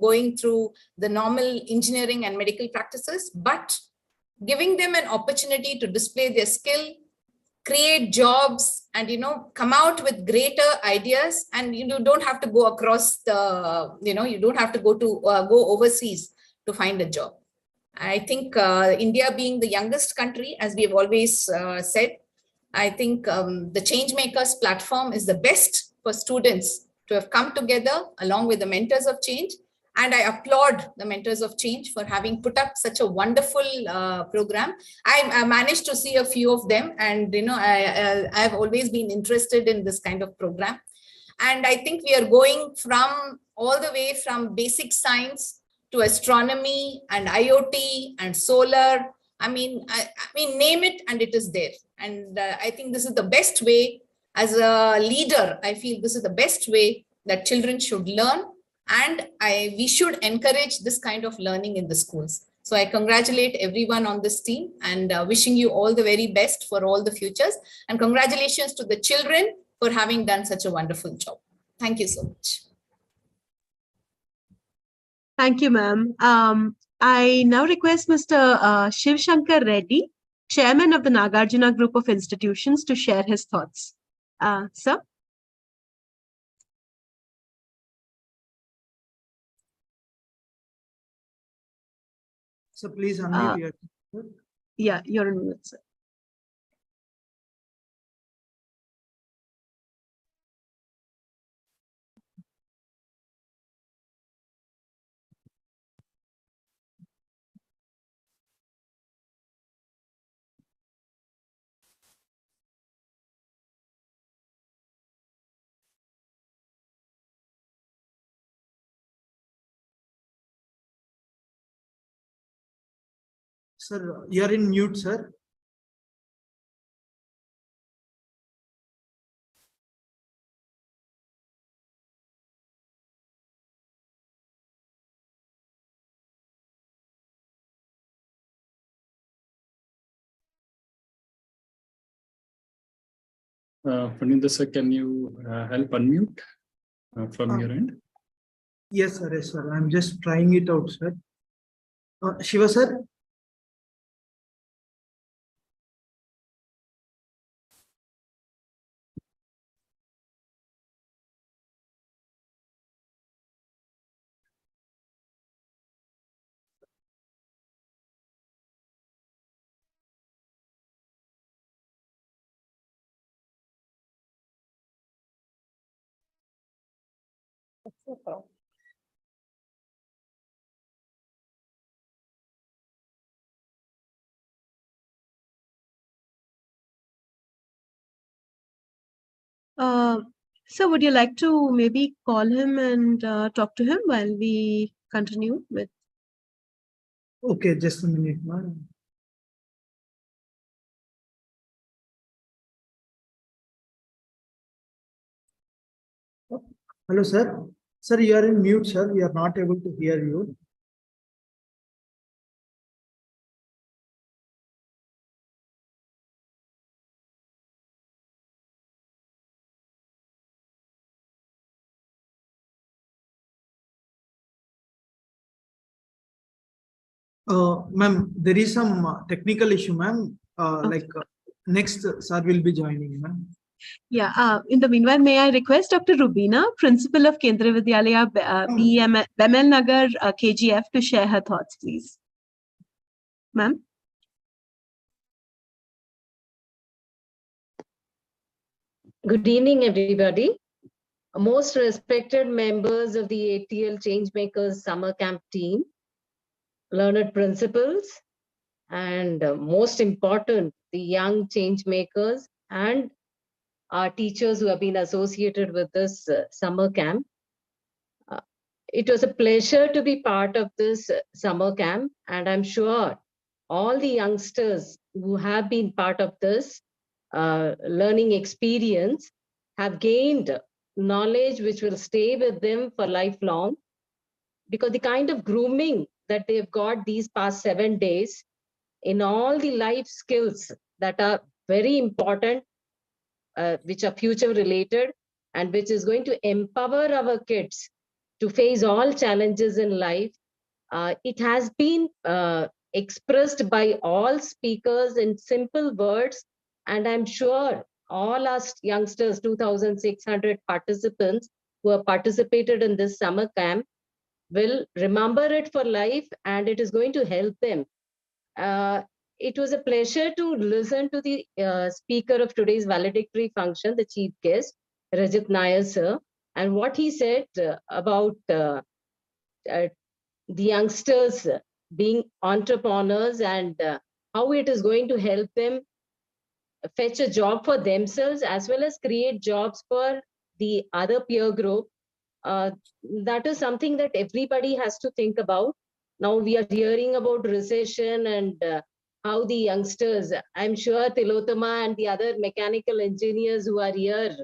going through the normal engineering and medical practices, but giving them an opportunity to display their skill, create jobs, and come out with greater ideas. And you don't have to go across the, you don't have to go overseas to find a job. I think India being the youngest country, as we have always said, I think the Changemakers platform is the best for students to have come together along with the mentors of change. And I applaud the mentors of change for having put up such a wonderful program. I managed to see a few of them, and I've always been interested in this kind of program. And I think we are going from all the way from basic science to astronomy and IoT and solar. I mean, name it and it is there. And I think this is the best way. As a leader, I feel this is the best way that children should learn, and we should encourage this kind of learning in the schools. So I congratulate everyone on this team, and wishing you all the very best for all the futures. And congratulations to the children for having done such a wonderful job. Thank you so much. Thank you, ma'am. I now request Mr. Shiv Shankar Reddy, Chairman of the Nagarjuna Group of Institutions, to share his thoughts. Sir? So please unmute your. Yeah, you're on mute, sir. Sir, you're in mute, sir. Panindra sir, can you help unmute? from your end? Yes, sir. Yes, sir. I'm just trying it out, sir. Shiva, sir. So would you like to maybe call him and talk to him while we continue with? Okay, just a minute, ma'am. Hello, sir. Sir, you are in mute, sir. We are not able to hear you. Ma'am, there is some technical issue, ma'am. Next, sir will be joining, ma'am. Yeah. In the meanwhile, may I request Dr. Rubina, Principal of Kendra Vidyalaya, Bemel Nagar, KGF, to share her thoughts, please. Ma'am. Good evening, everybody. Most respected members of the ATL Changemakers Summer Camp team, learned principals, and most important, the young changemakers and our teachers who have been associated with this summer camp. It was a pleasure to be part of this summer camp, and I'm sure all the youngsters who have been part of this learning experience have gained knowledge which will stay with them for lifelong, because the kind of grooming that they've got these past 7 days in all the life skills that are very important, which are future related, and which is going to empower our kids to face all challenges in life. It has been expressed by all speakers in simple words, and I'm sure all us youngsters, 2,600 participants who have participated in this summer camp, will remember it for life, and it is going to help them. It was a pleasure to listen to the speaker of today's valedictory function, the chief guest, Rajat Nair sir, and what he said about the youngsters being entrepreneurs, and how it is going to help them fetch a job for themselves as well as create jobs for the other peer group. That is something that everybody has to think about. Now we are hearing about recession and how the youngsters, I'm sure Tilotama and the other mechanical engineers who are here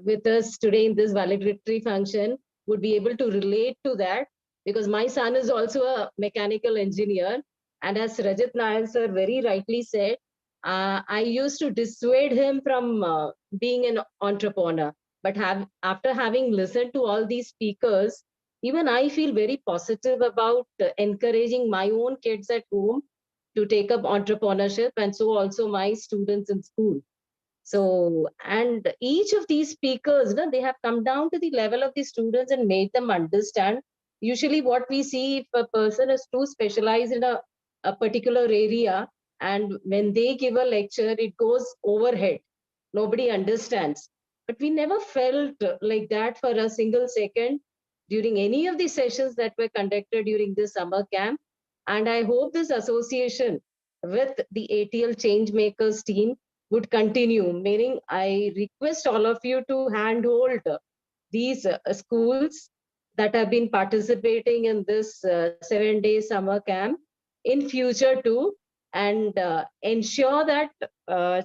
with us today in this valedictory function would be able to relate to that, because my son is also a mechanical engineer. And as Rajat Nair sir very rightly said, I used to dissuade him from being an entrepreneur. But after having listened to all these speakers, even I feel very positive about encouraging my own kids at home to take up entrepreneurship, and so also my students in school. So, and each of these speakers, they have come down to the level of the students and made them understand. Usually what we see, if a person is too specialized in a particular area, and when they give a lecture, it goes overhead. Nobody understands. But we never felt like that for a single second during any of the sessions that were conducted during this summer camp. And I hope this association with the ATL Changemakers team would continue, meaning I request all of you to handhold these schools that have been participating in this 7-day summer camp in future too, and ensure that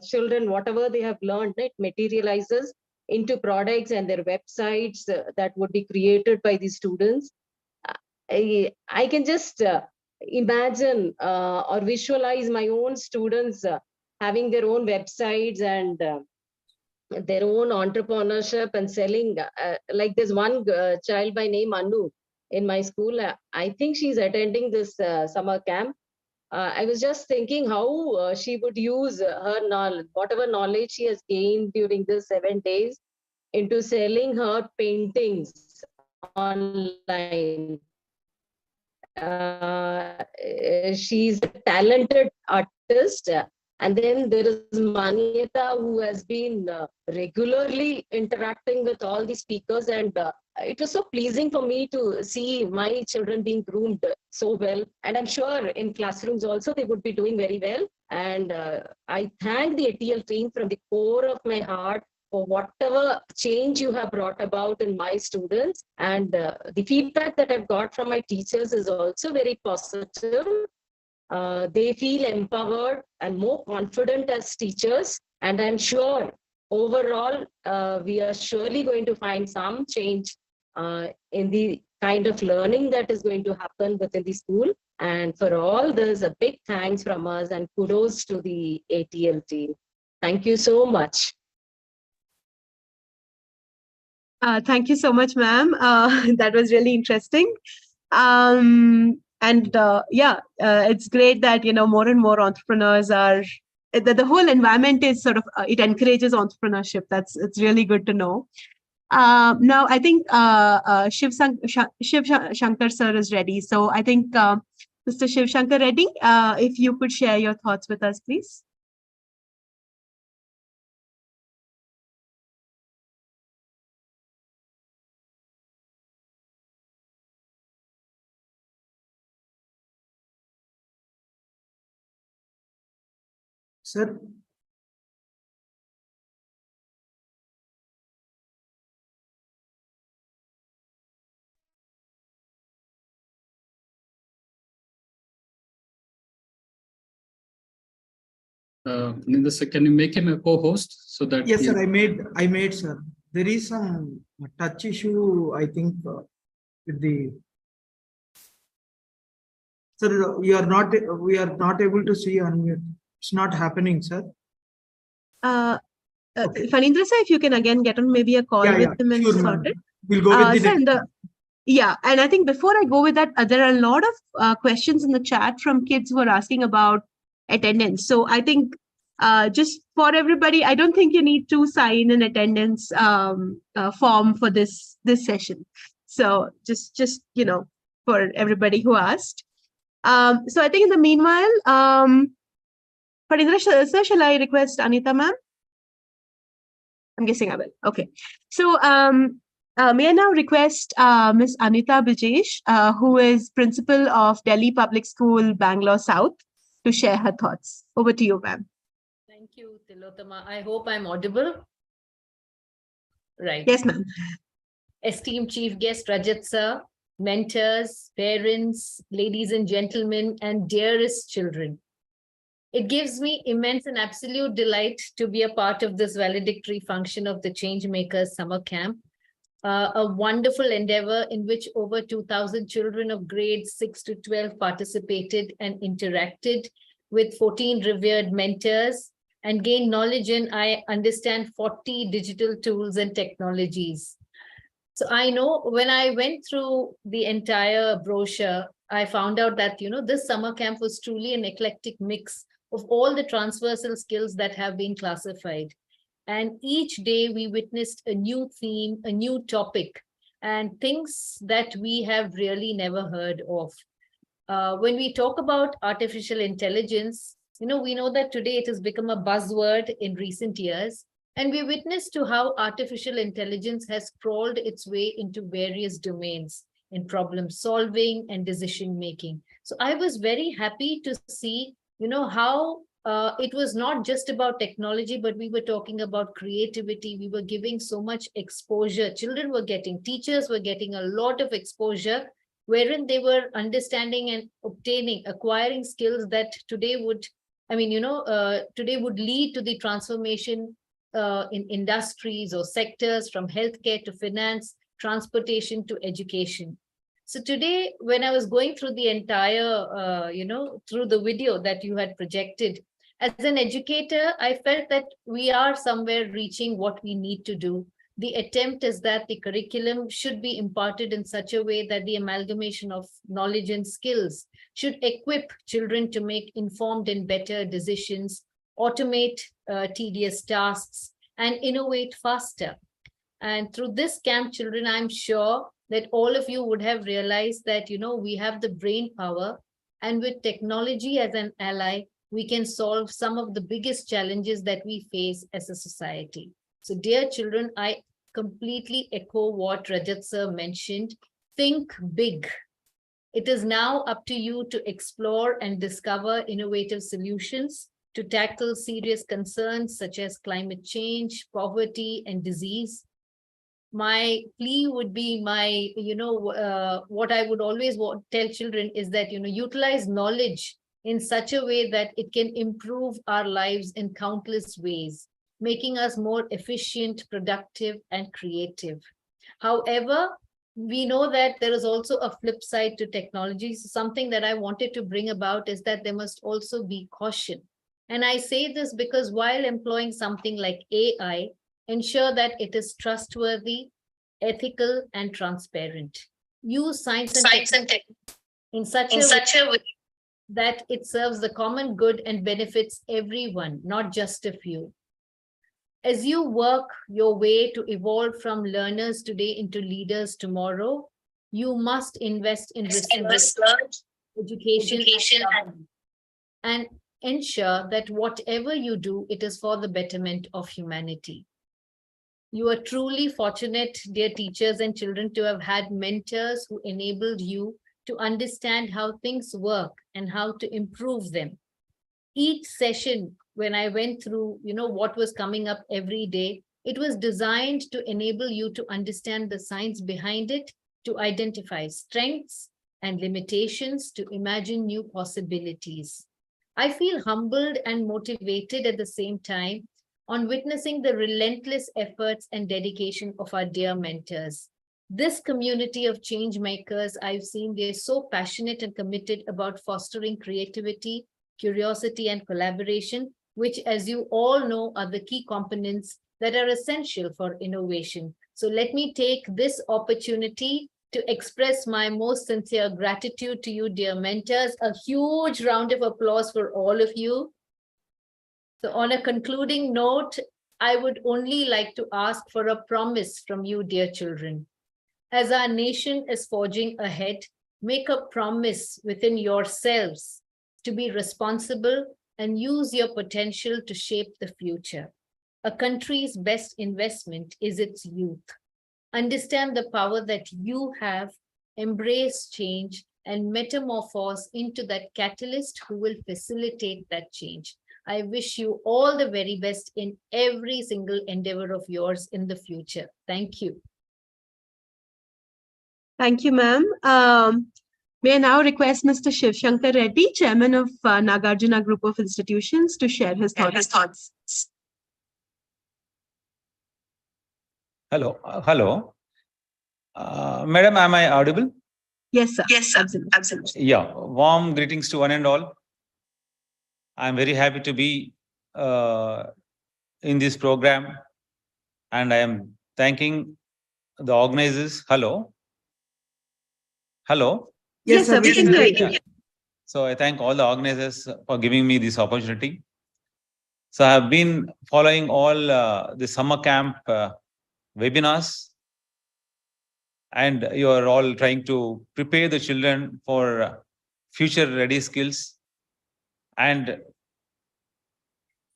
children, whatever they have learned, it materializes into products and their websites that would be created by the students. I can just imagine or visualize my own students having their own websites and their own entrepreneurship and selling. Like there's one child by name Anu in my school. I think she's attending this summer camp. I was just thinking how she would use her knowledge, whatever knowledge she has gained during this 7 days, into selling her paintings online. She's a talented artist. And then there is Manyata, who has been regularly interacting with all the speakers. And it was so pleasing for me to see my children being groomed so well. And I'm sure in classrooms also, they would be doing very well. And I thank the ATL team from the core of my heart for whatever change you have brought about in my students. And the feedback that I've got from my teachers is also very positive. They feel empowered and more confident as teachers. And I'm sure overall, we are surely going to find some change in the kind of learning that is going to happen within the school. And for all, there's a big thanks from us and kudos to the ATL team. Thank you so much. Thank you so much, ma'am. That was really interesting. It's great that, more and more entrepreneurs are, the whole environment is sort of, it encourages entrepreneurship. It's really good to know. Now, I think Shiv Shankar sir is ready. So I think Mr. Shiv Shankar Reddy, if you could share your thoughts with us, please. Sir, Can you make him a co-host so that? yes, sir. I made, sir. There is some touch issue, I think, with the. Sir, we are not able to see unmute. It's not happening, sir. Okay. Fanindra sir, if you can again get on maybe a call with him and sure, sort it. We'll go with the Sir, next. and I think before I go with that, there are a lot of questions in the chat from kids who are asking about attendance. So I think just for everybody, I don't think you need to sign an attendance form for this session. So just for everybody who asked. So I think in the meanwhile, Fanindra sir, shall I request Anita ma'am? I'm guessing I will. Okay. So may I now request Ms. Anita Bijesh, who is principal of Delhi Public School, Bangalore South, to share her thoughts. Over to you, ma'am. Thank you, Tilotama. I hope I'm audible. Right. Yes, ma'am. Esteemed Chief Guest Rajat sir, mentors, parents, ladies and gentlemen, and dearest children. It gives me immense and absolute delight to be a part of this valedictory function of the Changemakers Summer Camp, a wonderful endeavor in which over 2,000 children of grades 6 to 12 participated and interacted with 14 revered mentors and gained knowledge in, I understand, 40 digital tools and technologies. So I know when I went through the entire brochure, I found out that, this summer camp was truly an eclectic mix of all the transversal skills that have been classified. And each day we witnessed a new theme, a new topic, and things that we have really never heard of. When we talk about artificial intelligence, we know that today it has become a buzzword in recent years, and we witnessed to how artificial intelligence has crawled its way into various domains in problem solving and decision making. So I was very happy to see how it was not just about technology, but we were talking about creativity. We were giving so much exposure. Children were getting, teachers were getting a lot of exposure, wherein they were understanding and acquiring skills that today would, today would lead to the transformation in industries or sectors, from healthcare to finance, transportation to education. So today, when I was going through the entire, through the video that you had projected, As an educator, I felt that we are somewhere reaching what we need to do. The attempt is that the curriculum should be imparted in such a way that the amalgamation of knowledge and skills should equip children to make informed and better decisions, automate tedious tasks, and innovate faster. And through this camp, children, I'm sure that all of you would have realized that, we have the brain power, and with technology as an ally, we can solve some of the biggest challenges that we face as a society. So dear children, I completely echo what Rajat sir mentioned. Think big. It is now up to you to explore and discover innovative solutions to tackle serious concerns such as climate change, poverty, and disease. My plea would be what I would always tell children is that, utilize knowledge in such a way that it can improve our lives in countless ways, making us more efficient, productive, and creative. However, we know that there is also a flip side to technology. So something that I wanted to bring about is that there must also be caution. And I say this because while employing something like AI, ensure that it is trustworthy, ethical, and transparent. Use science and tech in such a way that it serves the common good and benefits everyone, not just a few. As you work your way to evolve from learners today into leaders tomorrow, you must invest in research, education, and ensure that whatever you do, it is for the betterment of humanity. You are truly fortunate, dear teachers and children, to have had mentors who enabled you to understand how things work and how to improve them. Each session, when I went through, what was coming up every day, it was designed to enable you to understand the science behind it, to identify strengths and limitations, to imagine new possibilities. I feel humbled and motivated at the same time on witnessing the relentless efforts and dedication of our dear mentors. This community of change makers I've seen, they're so passionate and committed about fostering creativity, curiosity, and collaboration, which, as you all know, are the key components that are essential for innovation. So let me take this opportunity to express my most sincere gratitude to you, dear mentors. A huge round of applause for all of you. So on a concluding note, I would only like to ask for a promise from you, dear children. As our nation is forging ahead, make a promise within yourselves to be responsible and use your potential to shape the future. A country's best investment is its youth. Understand the power that you have, embrace change, and metamorphose into that catalyst who will facilitate that change. I wish you all the very best in every single endeavor of yours in the future. Thank you. Thank you, ma'am. May I now request Mr. Shiv Shankar Reddy, Chairman of Nagarjuna Group of Institutions, to share his thoughts. Hello. Madam, am I audible? Yes, sir. Yes, sir. Absolutely. Yeah. Warm greetings to one and all. I'm very happy to be in this program, and I am thanking the organizers. Hello. Yes, sir. We can hear you. Yeah. So I thank all the organizers for giving me this opportunity. So I have been following all the summer camp webinars, and you are all trying to prepare the children for future ready skills, and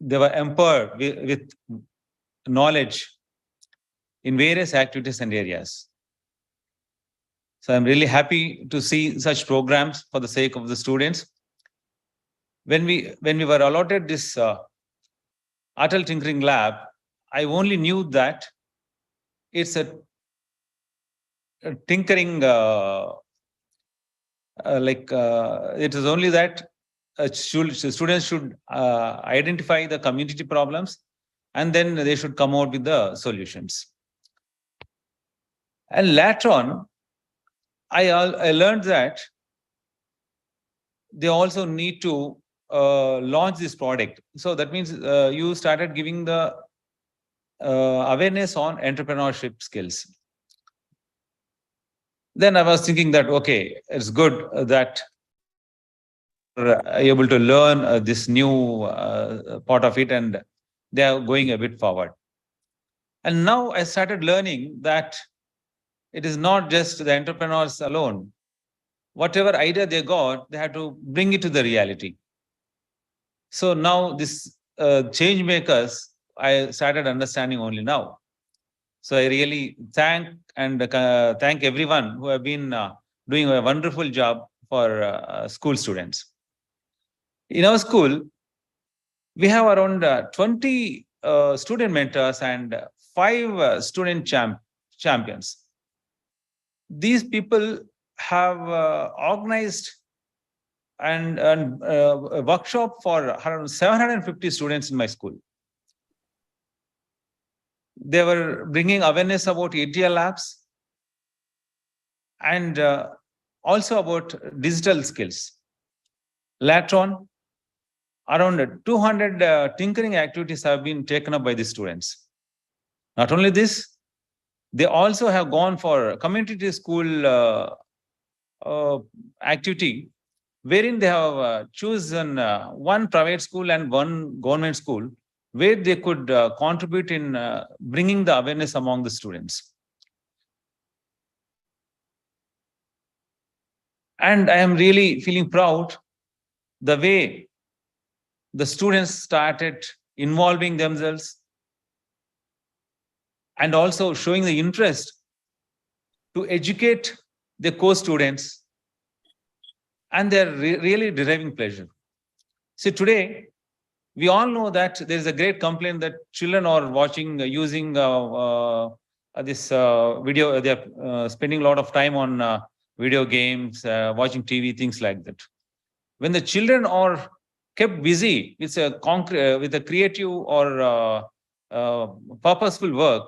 they were empowered with knowledge in various activities and areas. So I'm really happy to see such programs for the sake of the students. When we were allotted this Atal Tinkering Lab, I only knew that it's a tinkering, it is only that students should identify the community problems, and then they should come out with the solutions. And later on, I learned that they also need to launch this product. So that means you started giving the awareness on entrepreneurship skills. Then I was thinking that, okay, it's good that able to learn this new part of it, and they are going a bit forward. And now I started learning that it is not just the entrepreneurs alone. Whatever idea they got, they had to bring it to the reality. So now this change makers, I started understanding only now. So I really thank everyone who have been doing a wonderful job for school students. In our school, we have around 20 student mentors and 5 student champions. These people have organized a workshop for around 750 students in my school. They were bringing awareness about ETL labs and also about digital skills. Later on, around 200 tinkering activities have been taken up by the students. Not only this, they also have gone for community school activity, wherein they have chosen one private school and one government school, where they could contribute in bringing the awareness among the students. And I am really feeling proud the way the students started involving themselves and also showing the interest to educate the co-students, and they're really deriving pleasure. See, today, we all know that there is a great complaint that children are watching, using this video, they're spending a lot of time on video games, watching TV, things like that. When the children are kept busy with a creative or purposeful work,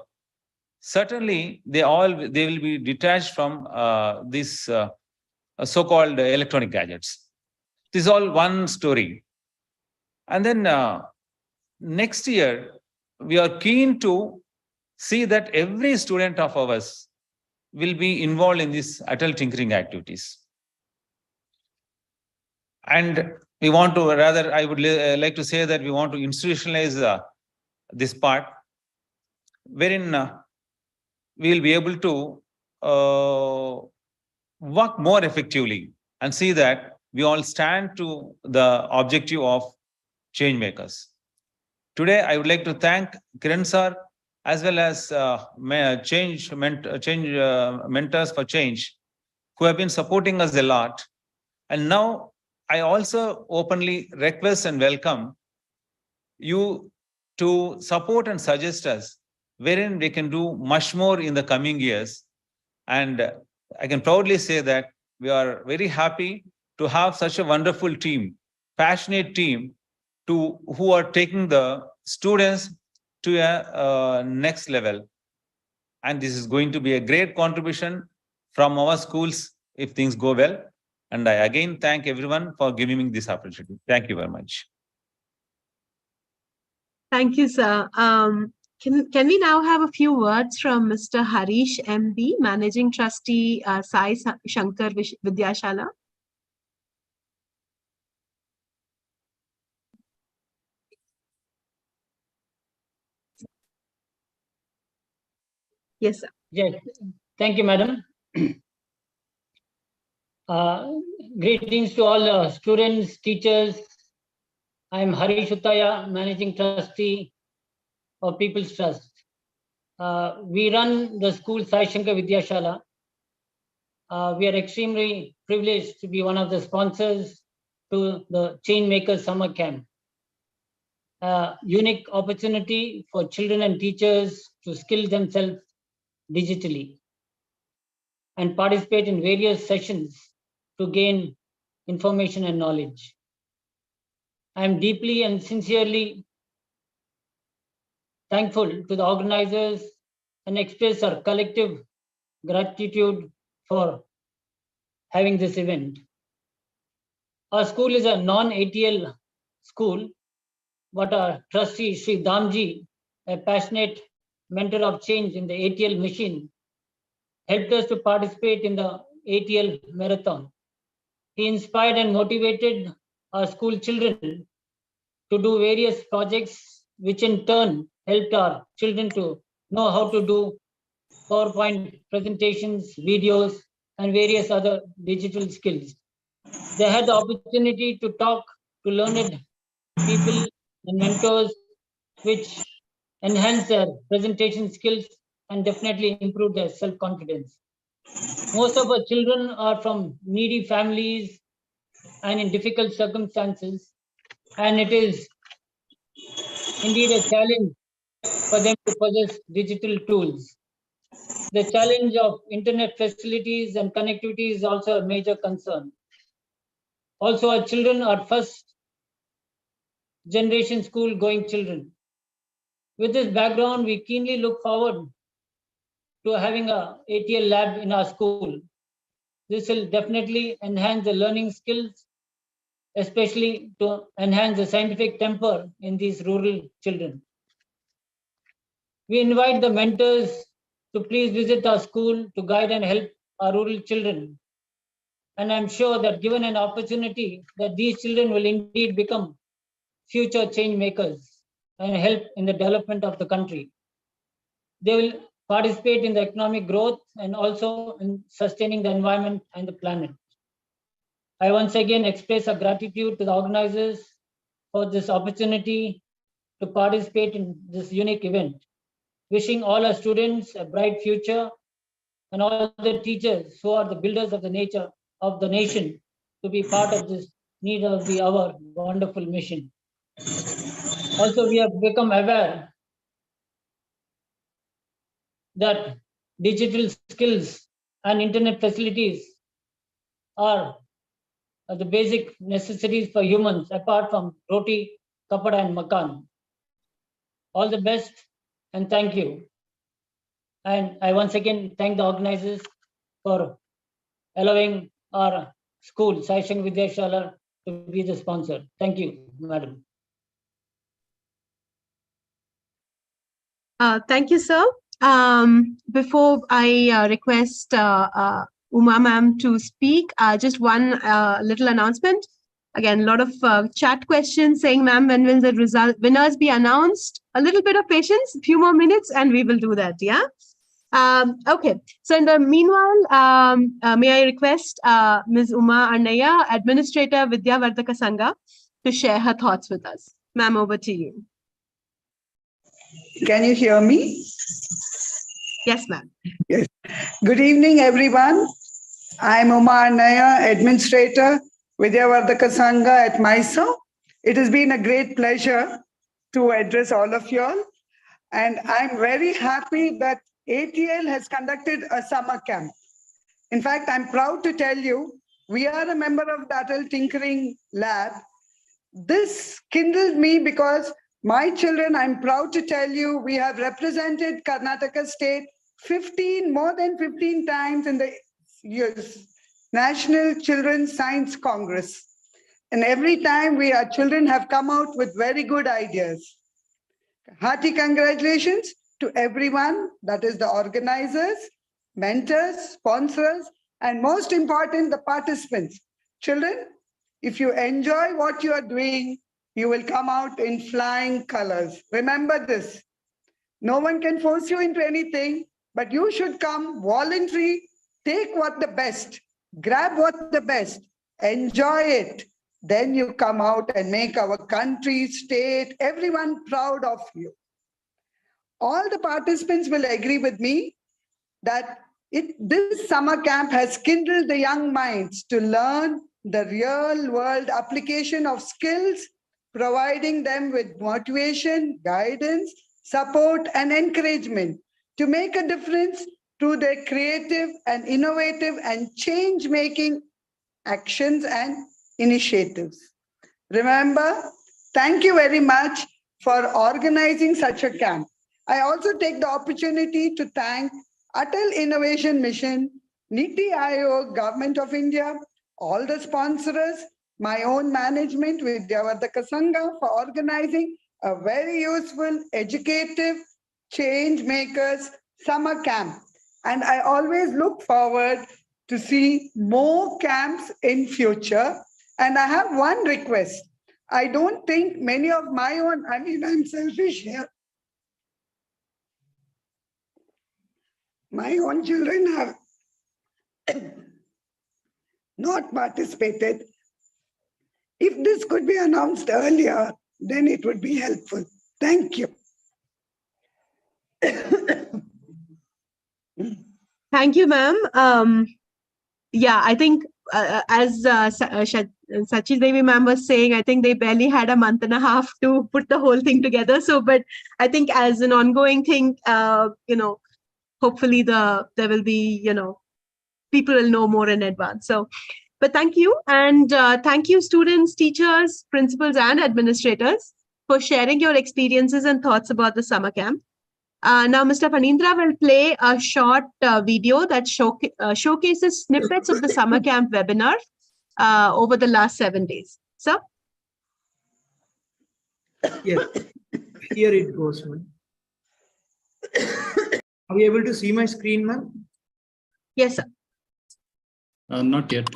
certainly they will be detached from these so-called electronic gadgets. This is all one story. And then next year, we are keen to see that every student of ours will be involved in these adult tinkering activities. And we want to, rather, I would like to say that we want to institutionalize this part, wherein we will be able to work more effectively and see that we all stand to the objective of change makers. Today, I would like to thank Kiran sir as well as mentors for change, who have been supporting us a lot. And now I also openly request and welcome you to support and suggest us wherein we can do much more in the coming years. And I can proudly say that we are very happy to have such a wonderful team, passionate team, who are taking the students to a next level. And this is going to be a great contribution from our schools if things go well. And I again thank everyone for giving me this opportunity. Thank you very much. Thank you, sir. Can we now have a few words from Mr. Harish MB, Managing Trustee, Sai Shankar Vidyashala? Yes, sir. Yes, thank you, madam. Greetings to all students, teachers. I am Harish Uttaya, Managing Trustee of People's Trust. We run the school Sai Shankar Vidyashala. We are extremely privileged to be one of the sponsors to the Change Makers Summer Camp. Unique opportunity for children and teachers to skill themselves digitally and participate in various sessions to gain information and knowledge. I am deeply and sincerely thankful to the organizers and express our collective gratitude for having this event. Our school is a non-ATL school, what our trustee, Sri Damji, a passionate mentor of change in the ATL mission, helped us to participate in the ATL marathon. He inspired and motivated our school children to do various projects, which in turn helped our children to know how to do PowerPoint presentations, videos, and various other digital skills. They had the opportunity to talk to learned people and mentors, which enhance their presentation skills and definitely improve their self-confidence. Most of our children are from needy families and in difficult circumstances, and it is indeed a challenge for them to possess digital tools. The challenge of internet facilities and connectivity is also a major concern. Also, our children are first generation school going children. With this background, we keenly look forward to having a ATL lab in our school. This will definitely enhance the learning skills, especially to enhance the scientific temper in these rural children. We invite the mentors to please visit our school to guide and help our rural children. And I'm sure that given an opportunity, that these children will indeed become future change makers and help in the development of the country. They will participate in the economic growth and also in sustaining the environment and the planet. I once again express our gratitude to the organizers for this opportunity to participate in this unique event. Wishing all our students a bright future and all the teachers who are the builders of the nature of the nation to be part of this need of the hour wonderful mission. Also, we have become aware that digital skills and internet facilities are the basic necessities for humans apart from roti, kapada and makan. All the best and thank you. And I once again thank the organizers for allowing our school, Sai Shang Vidyashala, to be the sponsor. Thank you, madam. Thank you, sir. Before I request Uma ma'am to speak, just one little announcement. Again, a lot of chat questions saying, ma'am, when will the winners be announced? A little bit of patience, a few more minutes, and we will do that, yeah? Okay, so in the meanwhile, may I request Ms. Uma Annaya, Administrator Vidya Vardhaka Sangha, to share her thoughts with us. Ma'am, over to you. Can you hear me? Yes, ma'am. Yes. Good evening, everyone. I'm Uma Annaya, Administrator, Vidya Vardhaka Sangha at Mysore. It has been a great pleasure to address all of you all. And I'm very happy that ATL has conducted a summer camp. In fact, I'm proud to tell you, we are a member of the Atal Tinkering Lab. This kindled me because my children, I'm proud to tell you, we have represented Karnataka State more than 15 times in the National Children's Science Congress. And every time our children have come out with very good ideas. Hearty congratulations to everyone, that is the organizers, mentors, sponsors, and most important, the participants. Children, if you enjoy what you are doing, you will come out in flying colors. Remember this. No one can force you into anything, but you should come voluntary, take what the best, grab what the best, enjoy it. Then you come out and make our country, state, everyone proud of you. All the participants will agree with me that this summer camp has kindled the young minds to learn the real world application of skills, providing them with motivation, guidance, support, and encouragement to make a difference through their creative and innovative and change-making actions and initiatives. Remember, thank you very much for organizing such a camp. I also take the opportunity to thank Atal Innovation Mission, Niti Aayog, Government of India, all the sponsors, my own management with Valedictory Sangha for organizing a very useful, educative, change makers summer camp. And I always look forward to see more camps in future. And I have one request. I don't think many of my own, I mean, I'm selfish here. My own children have not participated. If this could be announced earlier, then it would be helpful. Thank you. Thank you, ma'am. Yeah, I think as Sachi Devi ma'am was saying, I think they barely had a month and a half to put the whole thing together. So, but I think as an ongoing thing, hopefully there will be, people will know more in advance. So, but thank you. And thank you, students, teachers, principals, and administrators for sharing your experiences and thoughts about the summer camp. Now, Mr. Phanindra will play a short video that showcases snippets of the summer camp webinar over the last 7 days. Sir? Yes, here it goes, ma'am. Are you able to see my screen, ma'am? Yes, sir. Not yet.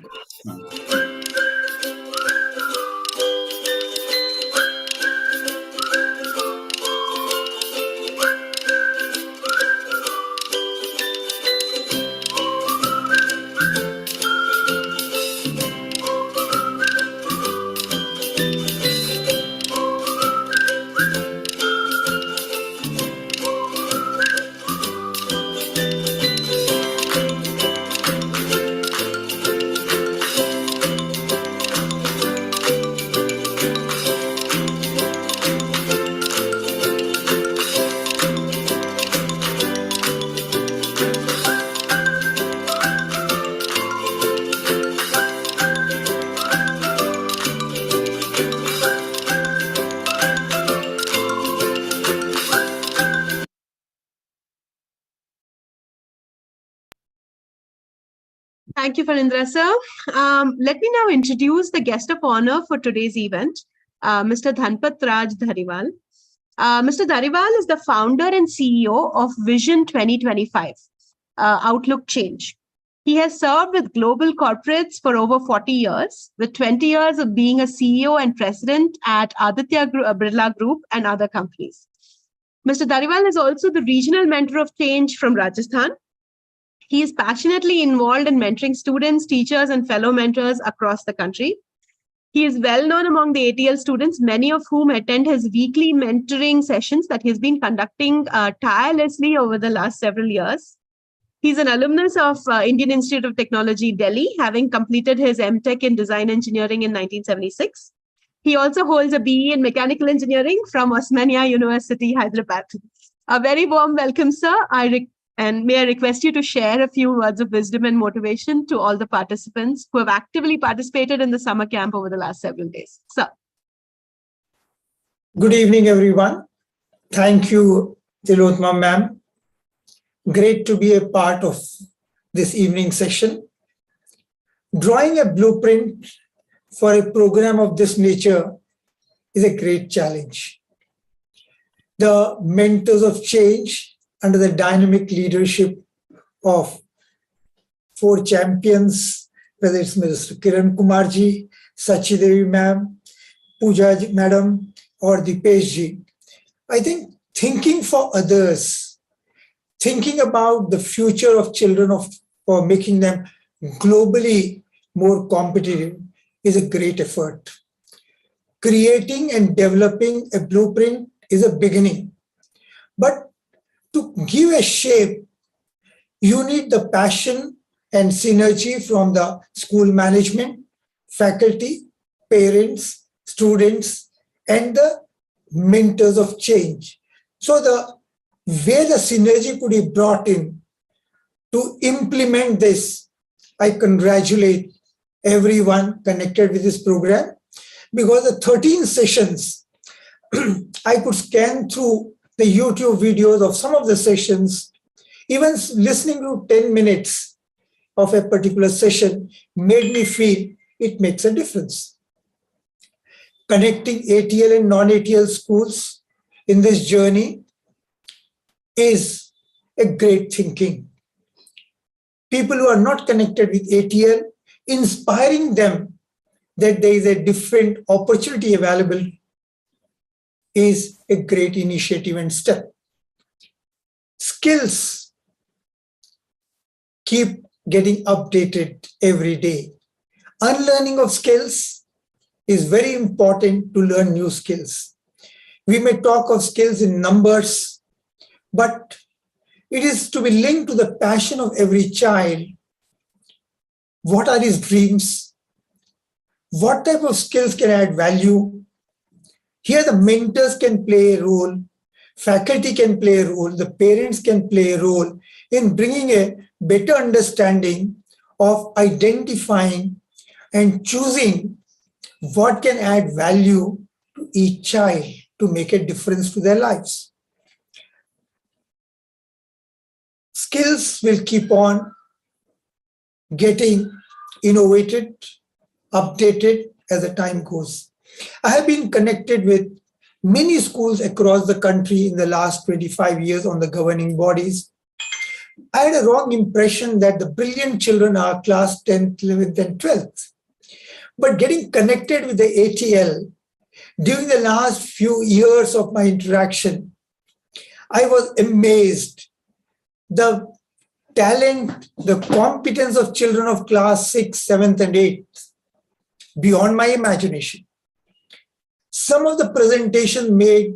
Thank you, Phanindra, sir. Let me now introduce the guest of honor for today's event, Mr. Dhanpat Raj Dhariwal. Mr. Dhariwal is the founder and CEO of Vision 2025, Outlook Change. He has served with global corporates for over 40 years, with 20 years of being a CEO and president at Aditya Birla Group and other companies. Mr. Dhariwal is also the regional mentor of change from Rajasthan. He is passionately involved in mentoring students, teachers, and fellow mentors across the country. He is well known among the ATL students, many of whom attend his weekly mentoring sessions that he has been conducting tirelessly over the last several years. He's an alumnus of Indian Institute of Technology, Delhi, having completed his MTech in Design Engineering in 1976. He also holds a BE in Mechanical Engineering from Osmania University, Hyderabad. A very warm welcome, sir. And may I request you to share a few words of wisdom and motivation to all the participants who have actively participated in the summer camp over the last several days. Sir. Good evening, everyone. Thank you, Tilotma ma'am. Great to be a part of this evening session. Drawing a blueprint for a program of this nature is a great challenge. The mentors of change under the dynamic leadership of 4 champions, whether it's Mr. Kiran Kumarji, Sachi Devi ma'am, Pooja madam, or Dipesh ji. I think thinking for others, thinking about the future of children for making them globally more competitive is a great effort. Creating and developing a blueprint is a beginning, but to give a shape, you need the passion and synergy from the school management, faculty, parents, students, and the mentors of change. So the way the synergy could be brought in to implement this, I congratulate everyone connected with this program, because the 13 sessions, I could scan through the YouTube videos of some of the sessions. Even listening to 10 minutes of a particular session made me feel it makes a difference. connecting ATL and non-ATL schools in this journey is a great thinking. People who are not connected with ATL, inspiring them that there is a different opportunity available is a great initiative and step. Skills keep getting updated every day. Unlearning of skills is very important to learn new skills. We may talk of skills in numbers, but it is to be linked to the passion of every child. What are his dreams? What type of skills can add value? Here the mentors can play a role, faculty can play a role, the parents can play a role in bringing a better understanding of identifying and choosing what can add value to each child to make a difference to their lives. Skills will keep on getting innovated, updated as the time goes. I have been connected with many schools across the country in the last 25 years on the governing bodies. I had a wrong impression that the brilliant children are class 10th, 11th, and 12th. But getting connected with the ATL during the last few years of my interaction, I was amazed. The talent, the competence of children of class 6th, 7th, and 8th, beyond my imagination. Some of the presentation made,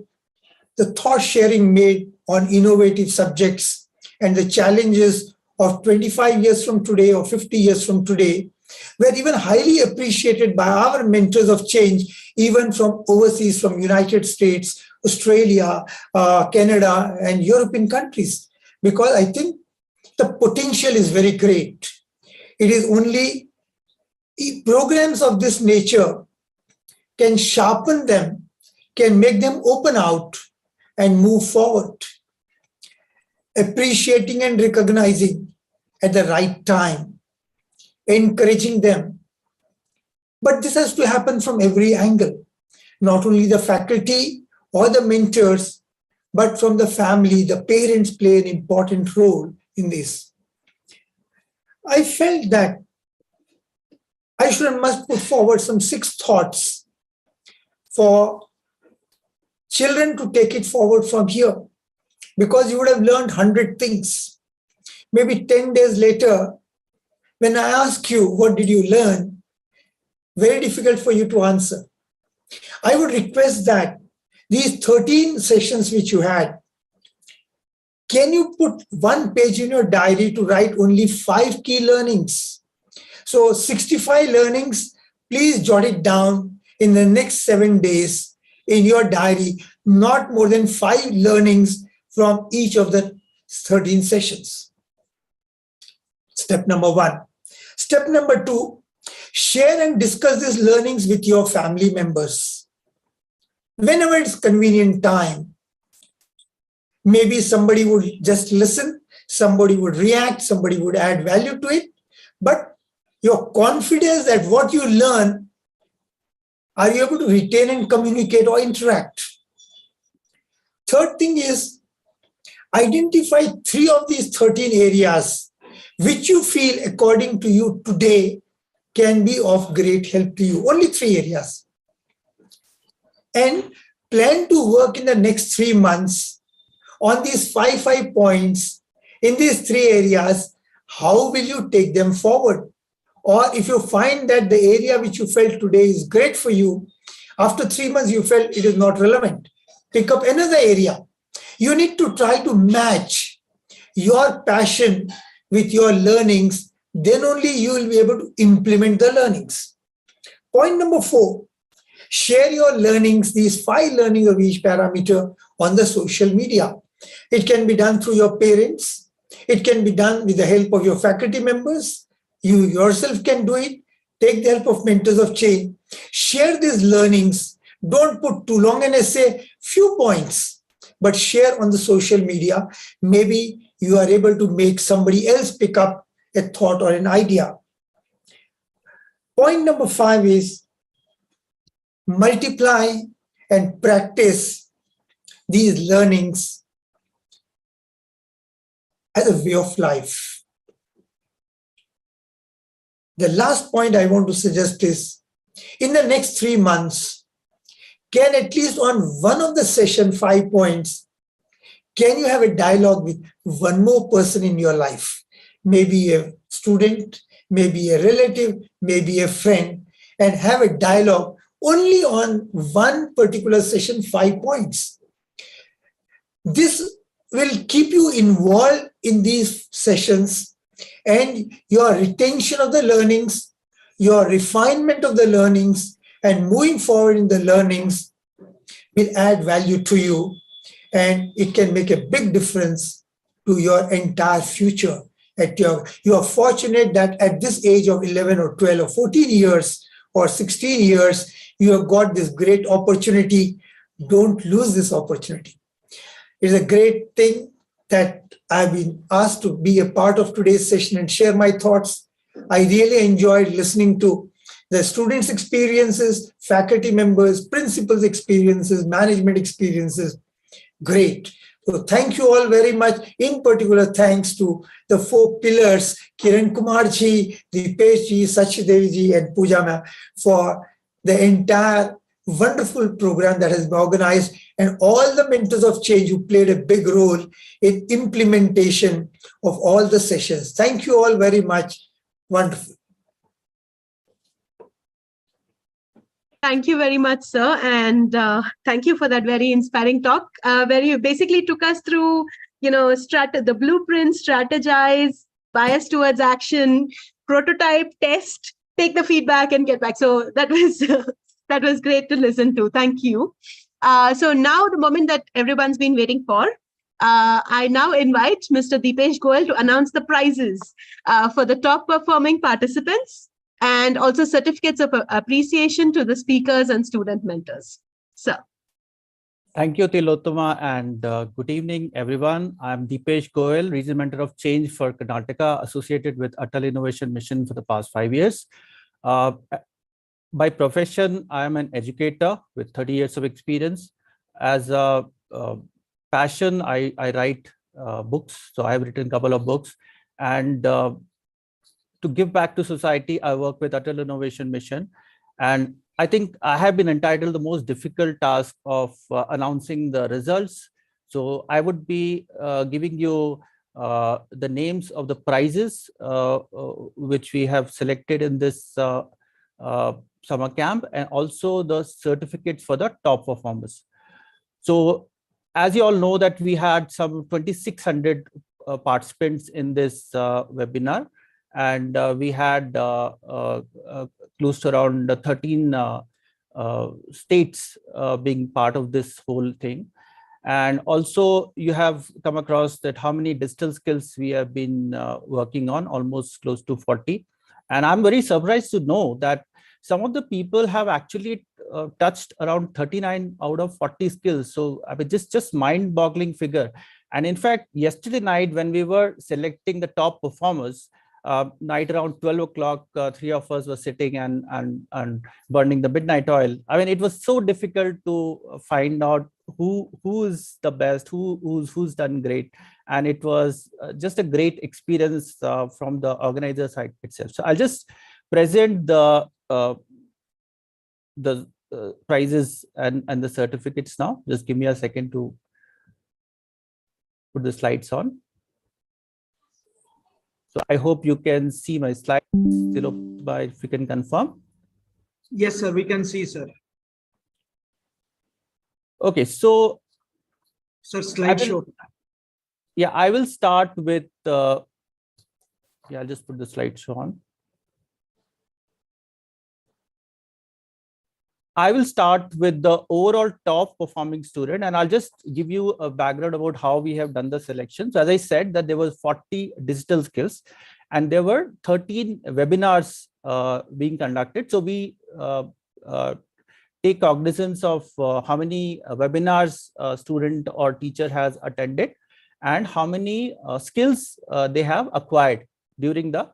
the thought sharing made on innovative subjects and the challenges of 25 years from today or 50 years from today were even highly appreciated by our mentors of change, even from overseas, from United States, Australia, Canada, and European countries, because I think the potential is very great. It is only programs of this nature can sharpen them, can make them open out and move forward. Appreciating and recognizing at the right time, encouraging them. But this has to happen from every angle, not only the faculty or the mentors, but from the family, the parents play an important role in this. I felt that I must put forward some 6 thoughts for children to take it forward from here, because you would have learned 100 things. Maybe 10 days later, when I ask you, what did you learn? Very difficult for you to answer. I would request that these 13 sessions which you had, can you put 1 page in your diary to write only 5 key learnings? So 65 learnings, please jot it down in the next 7 days in your diary, not more than 5 learnings from each of the 13 sessions. Step number 1. Step number 2, share and discuss these learnings with your family members. Whenever it's convenient time, maybe somebody would just listen, somebody would react, somebody would add value to it, but your confidence that what you learn, are you able to retain and communicate or interact? Third thing is, identify 3 of these 13 areas which you feel, according to you today, can be of great help to you. Only 3 areas. And plan to work in the next 3 months on these 5 points in these 3 areas. How will you take them forward? Or if you find that the area which you felt today is great for you, after 3 months you felt it is not relevant, pick up another area. You need to try to match your passion with your learnings, then only you will be able to implement the learnings. Point number 4, share your learnings, these 5 learnings of each parameter, on the social media. It can be done through your parents. It can be done with the help of your faculty members. You yourself can do it. Take the help of mentors of change. Share these learnings. Don't put too long an essay, few points, but share on the social media. Maybe you are able to make somebody else pick up a thought or an idea. Point number 5 is multiply and practice these learnings as a way of life. The last point I want to suggest is, in the next 3 months, can at least on one of the session 5 points, can you have a dialogue with one more person in your life? Maybe a student, maybe a relative, maybe a friend, and have a dialogue only on one particular session 5 points. This will keep you involved in these sessions, and your retention of the learnings, your refinement of the learnings, and moving forward in the learnings will add value to you, and it can make a big difference to your entire future. You are fortunate that at this age of 11 or 12 or 14 years or 16 years, you have got this great opportunity. Don't lose this opportunity. It's a great thing that I've been asked to be a part of today's session and share my thoughts. I really enjoyed listening to the students' experiences, faculty members, principals' experiences, management experiences. Great. So thank you all very much. In particular, thanks to the 4 pillars, Kiran Kumar ji, Dipesh ji, Sachidevi ji, and Pooja ma'am, for the entire wonderful program that has been organized, and all the mentors of change who played a big role in implementation of all the sessions. Thank you all very much. Wonderful. Thank you very much, sir. And thank you for that very inspiring talk, where you basically took us through, the blueprint, strategize, bias towards action, prototype, test, take the feedback and get back. So that was that was great to listen to. Thank you. So now the moment that everyone's been waiting for, I now invite Mr. Dipesh Goel to announce the prizes for the top performing participants, and also certificates of appreciation to the speakers and student mentors. So. Thank you, Tilottama, and good evening, everyone. I'm Dipesh Goel, Regional Mentor of Change for Karnataka, associated with Atal Innovation Mission for the past 5 years. By profession, I am an educator with 30 years of experience. As a passion, I write books. So I've written a couple of books. And to give back to society, I work with Atal Innovation Mission. And I think I have been entitled the most difficult task of announcing the results. So I would be giving you the names of the prizes which we have selected in this summer camp, and also the certificates for the top performers. So as you all know that we had some 2,600 participants in this webinar. And we had close to around 13 states being part of this whole thing. And also you have come across that how many digital skills we have been working on, almost close to 40. And I'm very surprised to know that some of the people have actually touched around 39 out of 40 skills. So I mean, just mind-boggling figure. And in fact, yesterday night when we were selecting the top performers, night around 12 o'clock, 3 of us were sitting and burning the midnight oil. I mean, it was so difficult to find out who is the best, who's done great. And it was just a great experience from the organizer side itself. So I'll just present the prizes and the certificates now. Just give me a second to put the slides on. So I hope you can see my slides. If you can confirm. Yes, sir, we can see, sir. Okay, so. Sir, slideshow. Yeah, I will start with, yeah, I'll just put the slideshow on. I will start with the overall top performing student, and I'll just give you a background about how we have done the selection. So as I said that there was 40 digital skills and there were 13 webinars being conducted. So we take cognizance of how many webinars a student or teacher has attended and how many skills they have acquired during the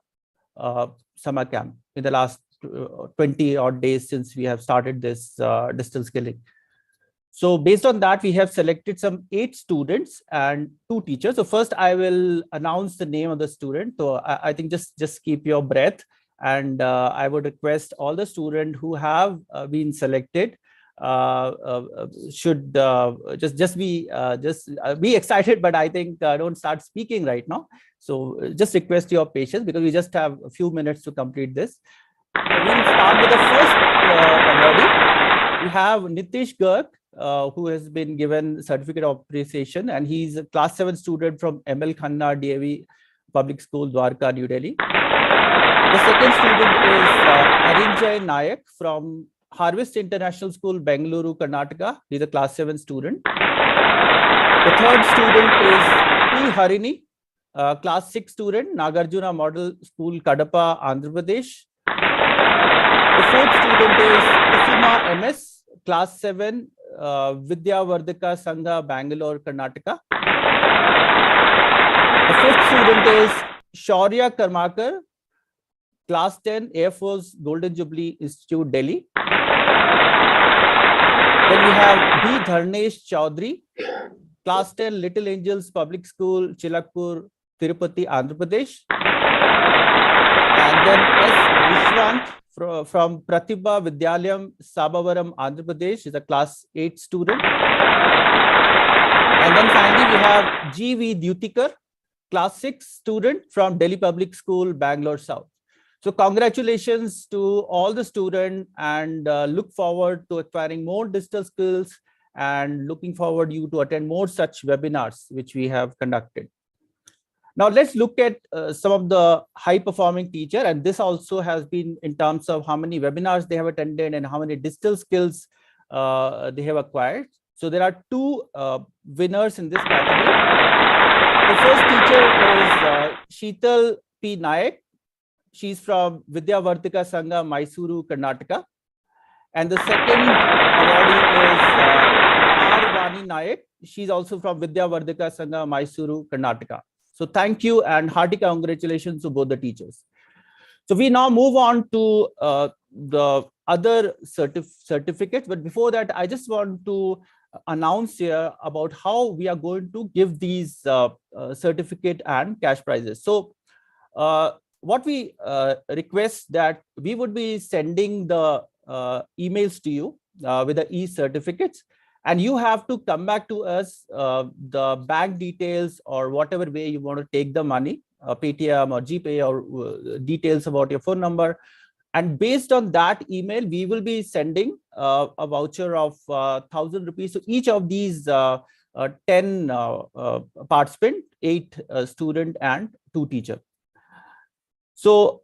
summer camp in the last 20 odd days since we have started this distance skilling. So based on that, we have selected some 8 students and 2 teachers. So first I will announce the name of the student. So I think just keep your breath, and I would request all the students who have been selected should just be excited, but I think don't start speaking right now. So just request your patience because we just have a few minutes to complete this. So we'll start with the first awardee. We have Nitish Garg, who has been given certificate of appreciation, and he's a class 7 student from ML Khanna DAV Public School, Dwarka, New Delhi. The second student is Arinjay Nayak from Harvest International School, Bengaluru, Karnataka. He's a class 7 student. The third student is P. Harini, class 6 student, Nagarjuna Model School, Kadapa, Andhra Pradesh. The fourth student is Kusuma MS, class 7, Vidya Vardhaka Sangha, Bangalore, Karnataka. The fifth student is Shaurya Karmakar, class 10, Air Force Golden Jubilee Institute, Delhi. Then we have B. Dharnesh Chaudhary, class 10, Little Angels Public School, Chilakpur, Tirupati, Andhra Pradesh. And then S. Vishwant from Pratibha Vidyalayam, Sabavaram, Andhra Pradesh, is a class 8 student. And then finally we have G.V. Dutikar, class 6 student from Delhi Public School, Bangalore South. So congratulations to all the students, and look forward to acquiring more digital skills, and looking forward you to attend more such webinars which we have conducted. Now let's look at some of the high performing teacher, and this also has been in terms of how many webinars they have attended and how many digital skills they have acquired. So there are 2 winners in this category. The first teacher is Sheetal P. Nayak. She's from Vidya Vardhaka Sangha, Mysuru, Karnataka. And the second awardee is R. Vani Nayak. She's also from Vidya Vardhaka Sangha, Mysuru, Karnataka. So thank you and hearty congratulations to both the teachers. So we now move on to the other certificates. But before that, I just want to announce here about how we are going to give these certificate and cash prizes. So what we request that we would be sending the emails to you with the e-certificates, and you have to come back to us the bank details or whatever way you want to take the money, Paytm or GPay, or details about your phone number. And based on that email, we will be sending a voucher of 1,000 rupees to each of these 10 participants, 8 student and 2 teacher. So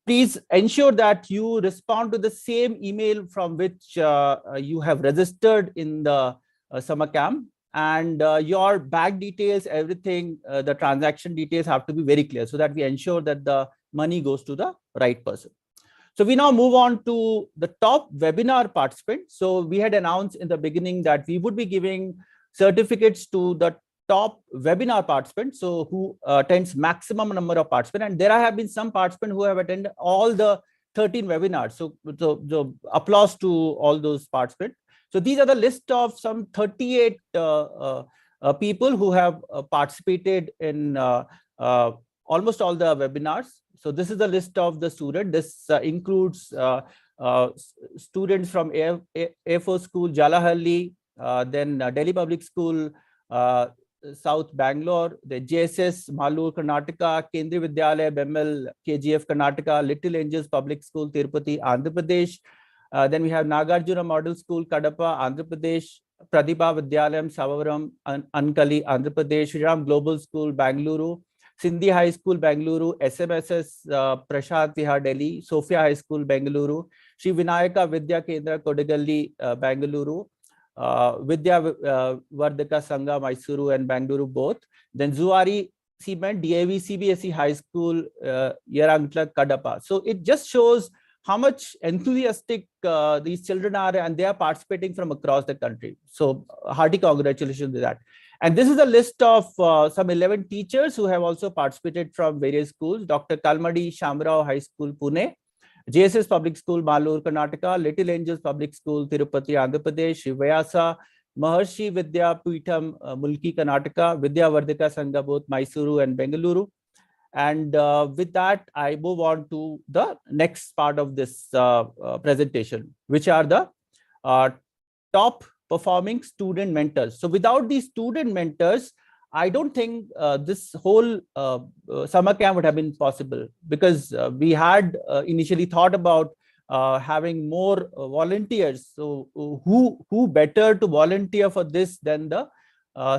please ensure that you respond to the same email from which you have registered in the summer camp, and your bank details, everything, the transaction details have to be very clear so that we ensure that the money goes to the right person. So we now move on to the top webinar participants. So we had announced in the beginning that we would be giving certificates to the top webinar participants, so who attends maximum number of participants, and there have been some participants who have attended all the 13 webinars. So applause to all those participants. So these are the list of some 38 people who have participated in almost all the webinars. So this is the list of the students. This includes students from Air Force School, Jalahalli, then Delhi Public School, South Bangalore, the JSS, Malur, Karnataka, Kendriya Vidyalaya, Bemel, KGF, Karnataka, Little Angels Public School, Tirupati, Andhra Pradesh. Then we have Nagarjuna Model School, Kadapa, Andhra Pradesh, Pratibha Vidyalayam, Savavaram, Ankali, Andhra Pradesh, Shri Ram Global School, Bangalore, Sindhi High School, Bangalore, SMSS, Prashad Vihar, Delhi, Sophia High School, Bangalore, Shri Vinayaka Vidya Kendra, Kodagalli, Bangalore, Vidya Vardhaka Sangha, Mysuru and Bangalore both. Then Zuari Cement, DAV, CBSE High School, Yarangtla, Kadapa. So it just shows how much enthusiastic these children are, and they are participating from across the country. So hearty congratulations to that. And this is a list of some 11 teachers who have also participated from various schools. Dr. Kalmadi Shamrao High School, Pune, JSS Public School, Malur, Karnataka, Little Angels Public School, Tirupati, Andhra Pradesh, Shivayasa, Maharshi Vidya Peetham, Mulki, Karnataka, Vidya Vardhika Sangha, both Mysuru and Bengaluru. And with that, I move on to the next part of this presentation, which are the top performing student mentors. So without these student mentors, I don't think this whole summer camp would have been possible, because we had initially thought about having more volunteers. So who better to volunteer for this than the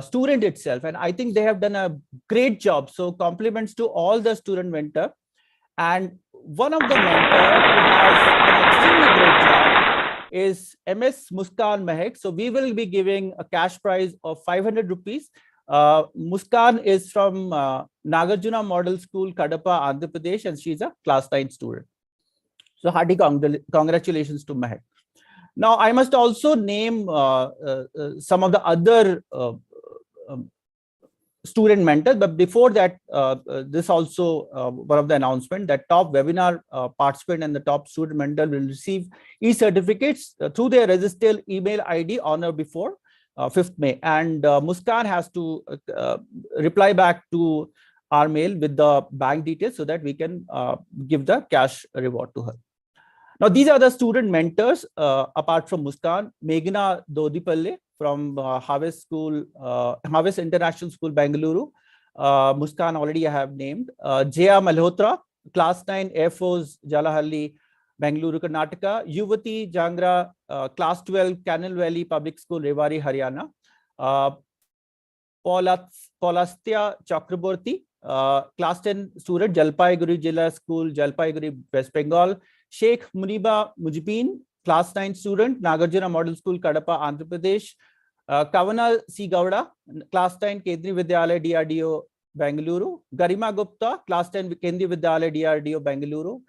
student itself? And I think they have done a great job. So compliments to all the student mentor. And one of the mentors who has an extremely great job is MS Muskan Mehak. So we will be giving a cash prize of 500 rupees. Muskan is from Nagarjuna Model School, Kadapa, Andhra Pradesh, and she's a class 9 student. So hearty congratulations to Mehak. Now, I must also name some of the other student mentors, but before that, this also one of the announcement that top webinar participant and the top student mentor will receive e-certificates through their registered email ID on or before 5th May. And Muskan has to reply back to our mail with the bank details so that we can give the cash reward to her. Now, these are the student mentors apart from Muskan. Meghna Dodipalle from Harvest School, Harvest International School, Bengaluru. Muskan already I have named. Jaya Malhotra, Class 9, Air Force, Jalahalli, Bengaluru, Karnataka. Yuvati Jangra, Class 12, Canal Valley Public School, Rewari, Haryana. Paulastya Chakraborty, Class 10 student, Jalpaiguri Jilla School, Jalpaiguri, West Bengal. Sheikh Muniba Mujibin, Class 9 student, Nagarjuna Model School, Kadapa, Andhra Pradesh. Kavana C. Gowda, Class 10, Kendriya Vidyalaya, DRDO, Bengaluru. Garima Gupta, Class 10, Kendriya Vidyalaya, DRDO, Bengaluru.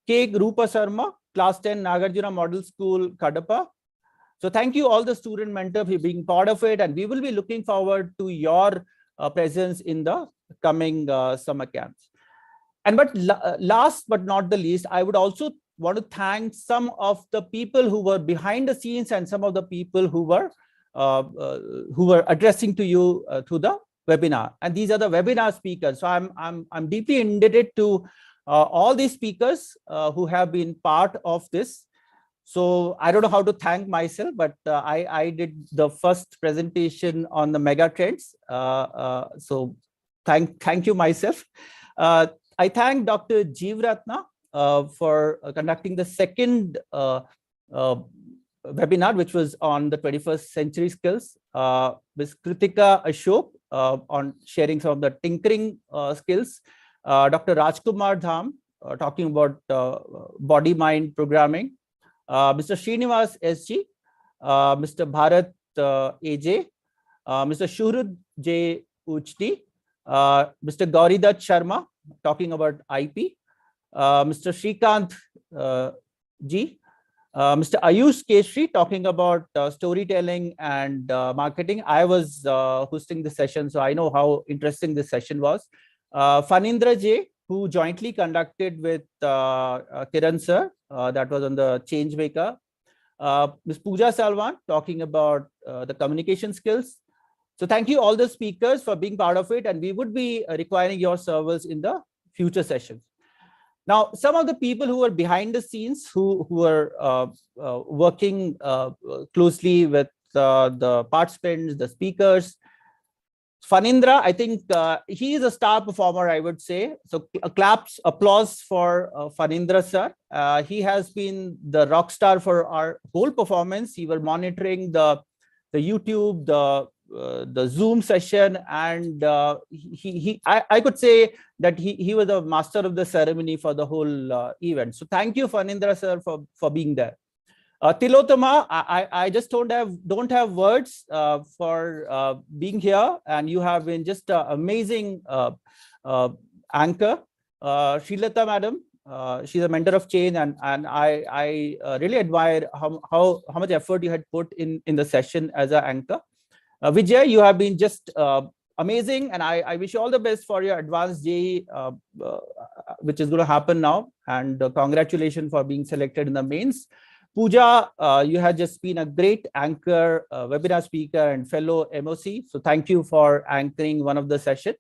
K. Rupa Sharma, Class 10, Nagarjuna Model School, Kadapa. So thank you all the student mentors for being part of it, and we will be looking forward to your presence in the coming summer camps. And last but not the least, I would also want to thank some of the people who were behind the scenes and some of the people who were addressing to you through the webinar. And these are the webinar speakers. So I'm deeply indebted to all these speakers who have been part of this. So I don't know how to thank myself, but I did the first presentation on the mega trends. So thank you myself. I thank Dr. Jeev Ratna for conducting the second webinar, which was on the 21st century skills. Ms. Kritika Ashok on sharing some of the tinkering skills. Dr. Rajkumar Dham talking about body-mind programming. Mr. Srinivas SG, Mr. Bharat AJ, Mr. Shurud J. Uchti, Mr. Gauridat Sharma talking about IP, Mr. Shrikant G, Mr. Ayush Keshri talking about storytelling and marketing. I was hosting the session, so I know how interesting this session was. Fanindra J, who jointly conducted with Kiran sir, that was on the change maker. Ms. Pooja Salwan talking about the communication skills. So thank you all the speakers for being part of it, and we would be requiring your service in the future sessions. Now, some of the people who are behind the scenes, who are working closely with the participants, the speakers. Fanindra, I think he is a star performer, I would say. So applause for Fanindra sir. He has been the rock star for our whole performance. He was monitoring the YouTube, the Zoom session, and I could say that he was a master of the ceremony for the whole event. So thank you, Fanindra sir, for being there. Tilotama, I just don't have words for being here, and you have been just an amazing anchor. Srilata madam, she's a mentor of change, and I really admire how much effort you had put in the session as an anchor. Vijay, you have been just amazing. And I wish you all the best for your advanced JEE, which is going to happen now. And congratulations for being selected in the mains. Pooja, you have just been a great anchor, webinar speaker, and fellow MOC. So thank you for anchoring one of the sessions.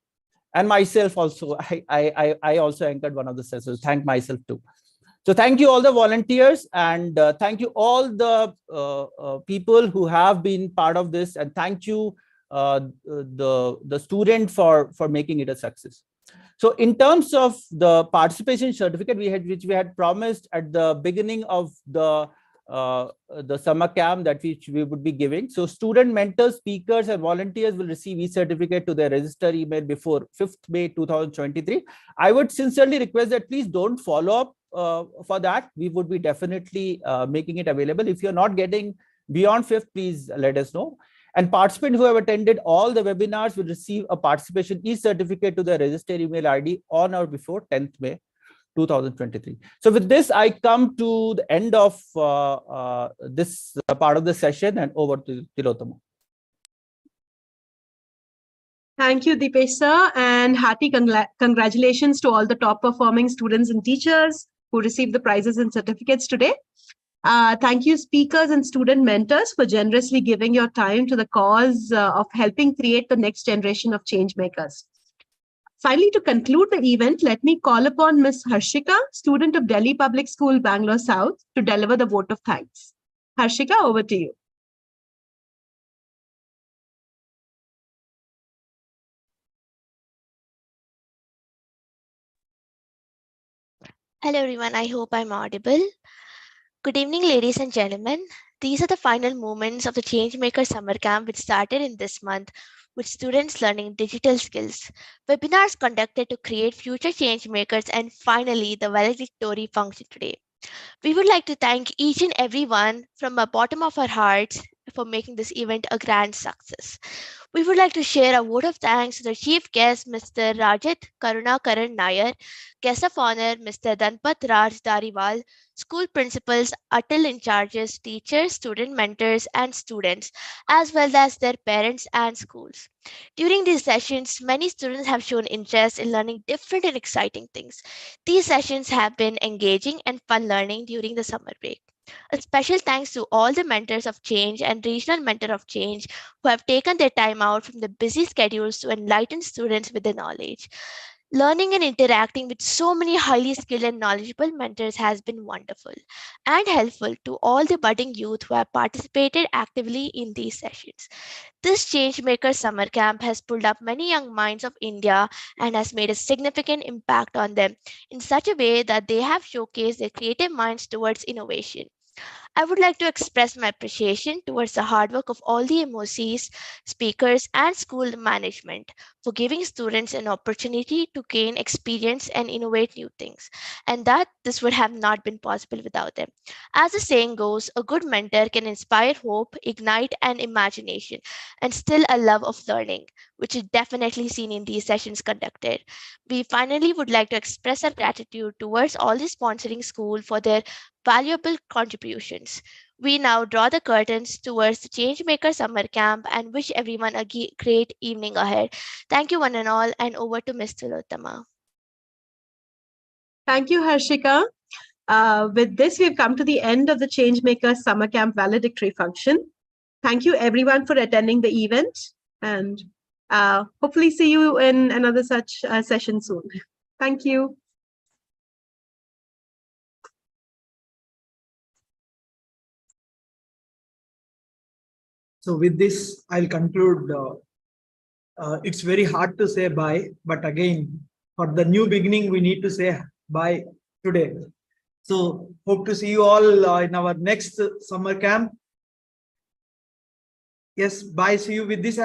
And myself also, I also anchored one of the sessions. Thank myself too. So thank you all the volunteers, and thank you all the people who have been part of this, and thank you the student for making it a success. So in terms of the participation certificate which we had promised at the beginning of the summer camp that we would be giving. So student mentors, speakers, and volunteers will receive e-certificate to their register email before 5th May 2023. I would sincerely request that please don't follow up for that. We would be definitely making it available. If you're not getting beyond 5th, please let us know. And participants who have attended all the webinars will receive a participation e-certificate to their registered email ID on or before 10th May 2023. So with this, I come to the end of this part of the session, and over to Tilottama. Thank you, Dipesh sir, and hearty congratulations to all the top performing students and teachers who received the prizes and certificates today. Thank you, speakers and student mentors, for generously giving your time to the cause of helping create the next generation of change makers. Finally, to conclude the event, let me call upon Ms. Harshika, student of Delhi Public School, Bangalore South, to deliver the vote of thanks. Harshika, over to you. Hello everyone, I hope I'm audible. Good evening, ladies and gentlemen. These are the final moments of the Changemaker Summer Camp, which started in this month with students learning digital skills, webinars conducted to create future change makers, and finally the valedictory function today. We would like to thank each and everyone from the bottom of our hearts for making this event a grand success. We would like to share a vote of thanks to the chief guest, Mr. Rajat Karunakaran Nair, guest of honor, Mr. Dhanpat Raj Dariwal, school principals, Atal in charges, teachers, student mentors, and students, as well as their parents and schools. During these sessions, many students have shown interest in learning different and exciting things. These sessions have been engaging and fun learning during the summer break. A special thanks to all the mentors of change and regional mentor of change who have taken their time out from their busy schedules to enlighten students with their knowledge. Learning and interacting with so many highly skilled and knowledgeable mentors has been wonderful and helpful to all the budding youth who have participated actively in these sessions. This Changemaker Summer Camp has pulled up many young minds of India and has made a significant impact on them in such a way that they have showcased their creative minds towards innovation. I would like to express my appreciation towards the hard work of all the MOCs, speakers, and school management for giving students an opportunity to gain experience and innovate new things, and that this would have not been possible without them. As the saying goes, a good mentor can inspire hope, ignite an imagination, and still a love of learning, which is definitely seen in these sessions conducted. We finally would like to express our gratitude towards all the sponsoring school for their valuable contributions. We now draw the curtains towards the Changemaker Summer Camp and wish everyone a great evening ahead. Thank you one and all, and over to Ms. Tilottama. Thank you, Harshika. With this, we've come to the end of the Changemaker Summer Camp valedictory function. Thank you everyone for attending the event, and hopefully see you in another such session soon. Thank you. So with this, I'll conclude. It's very hard to say bye, but again, for the new beginning, we need to say bye today. So hope to see you all in our next summer camp. Yes, bye. See you. With this,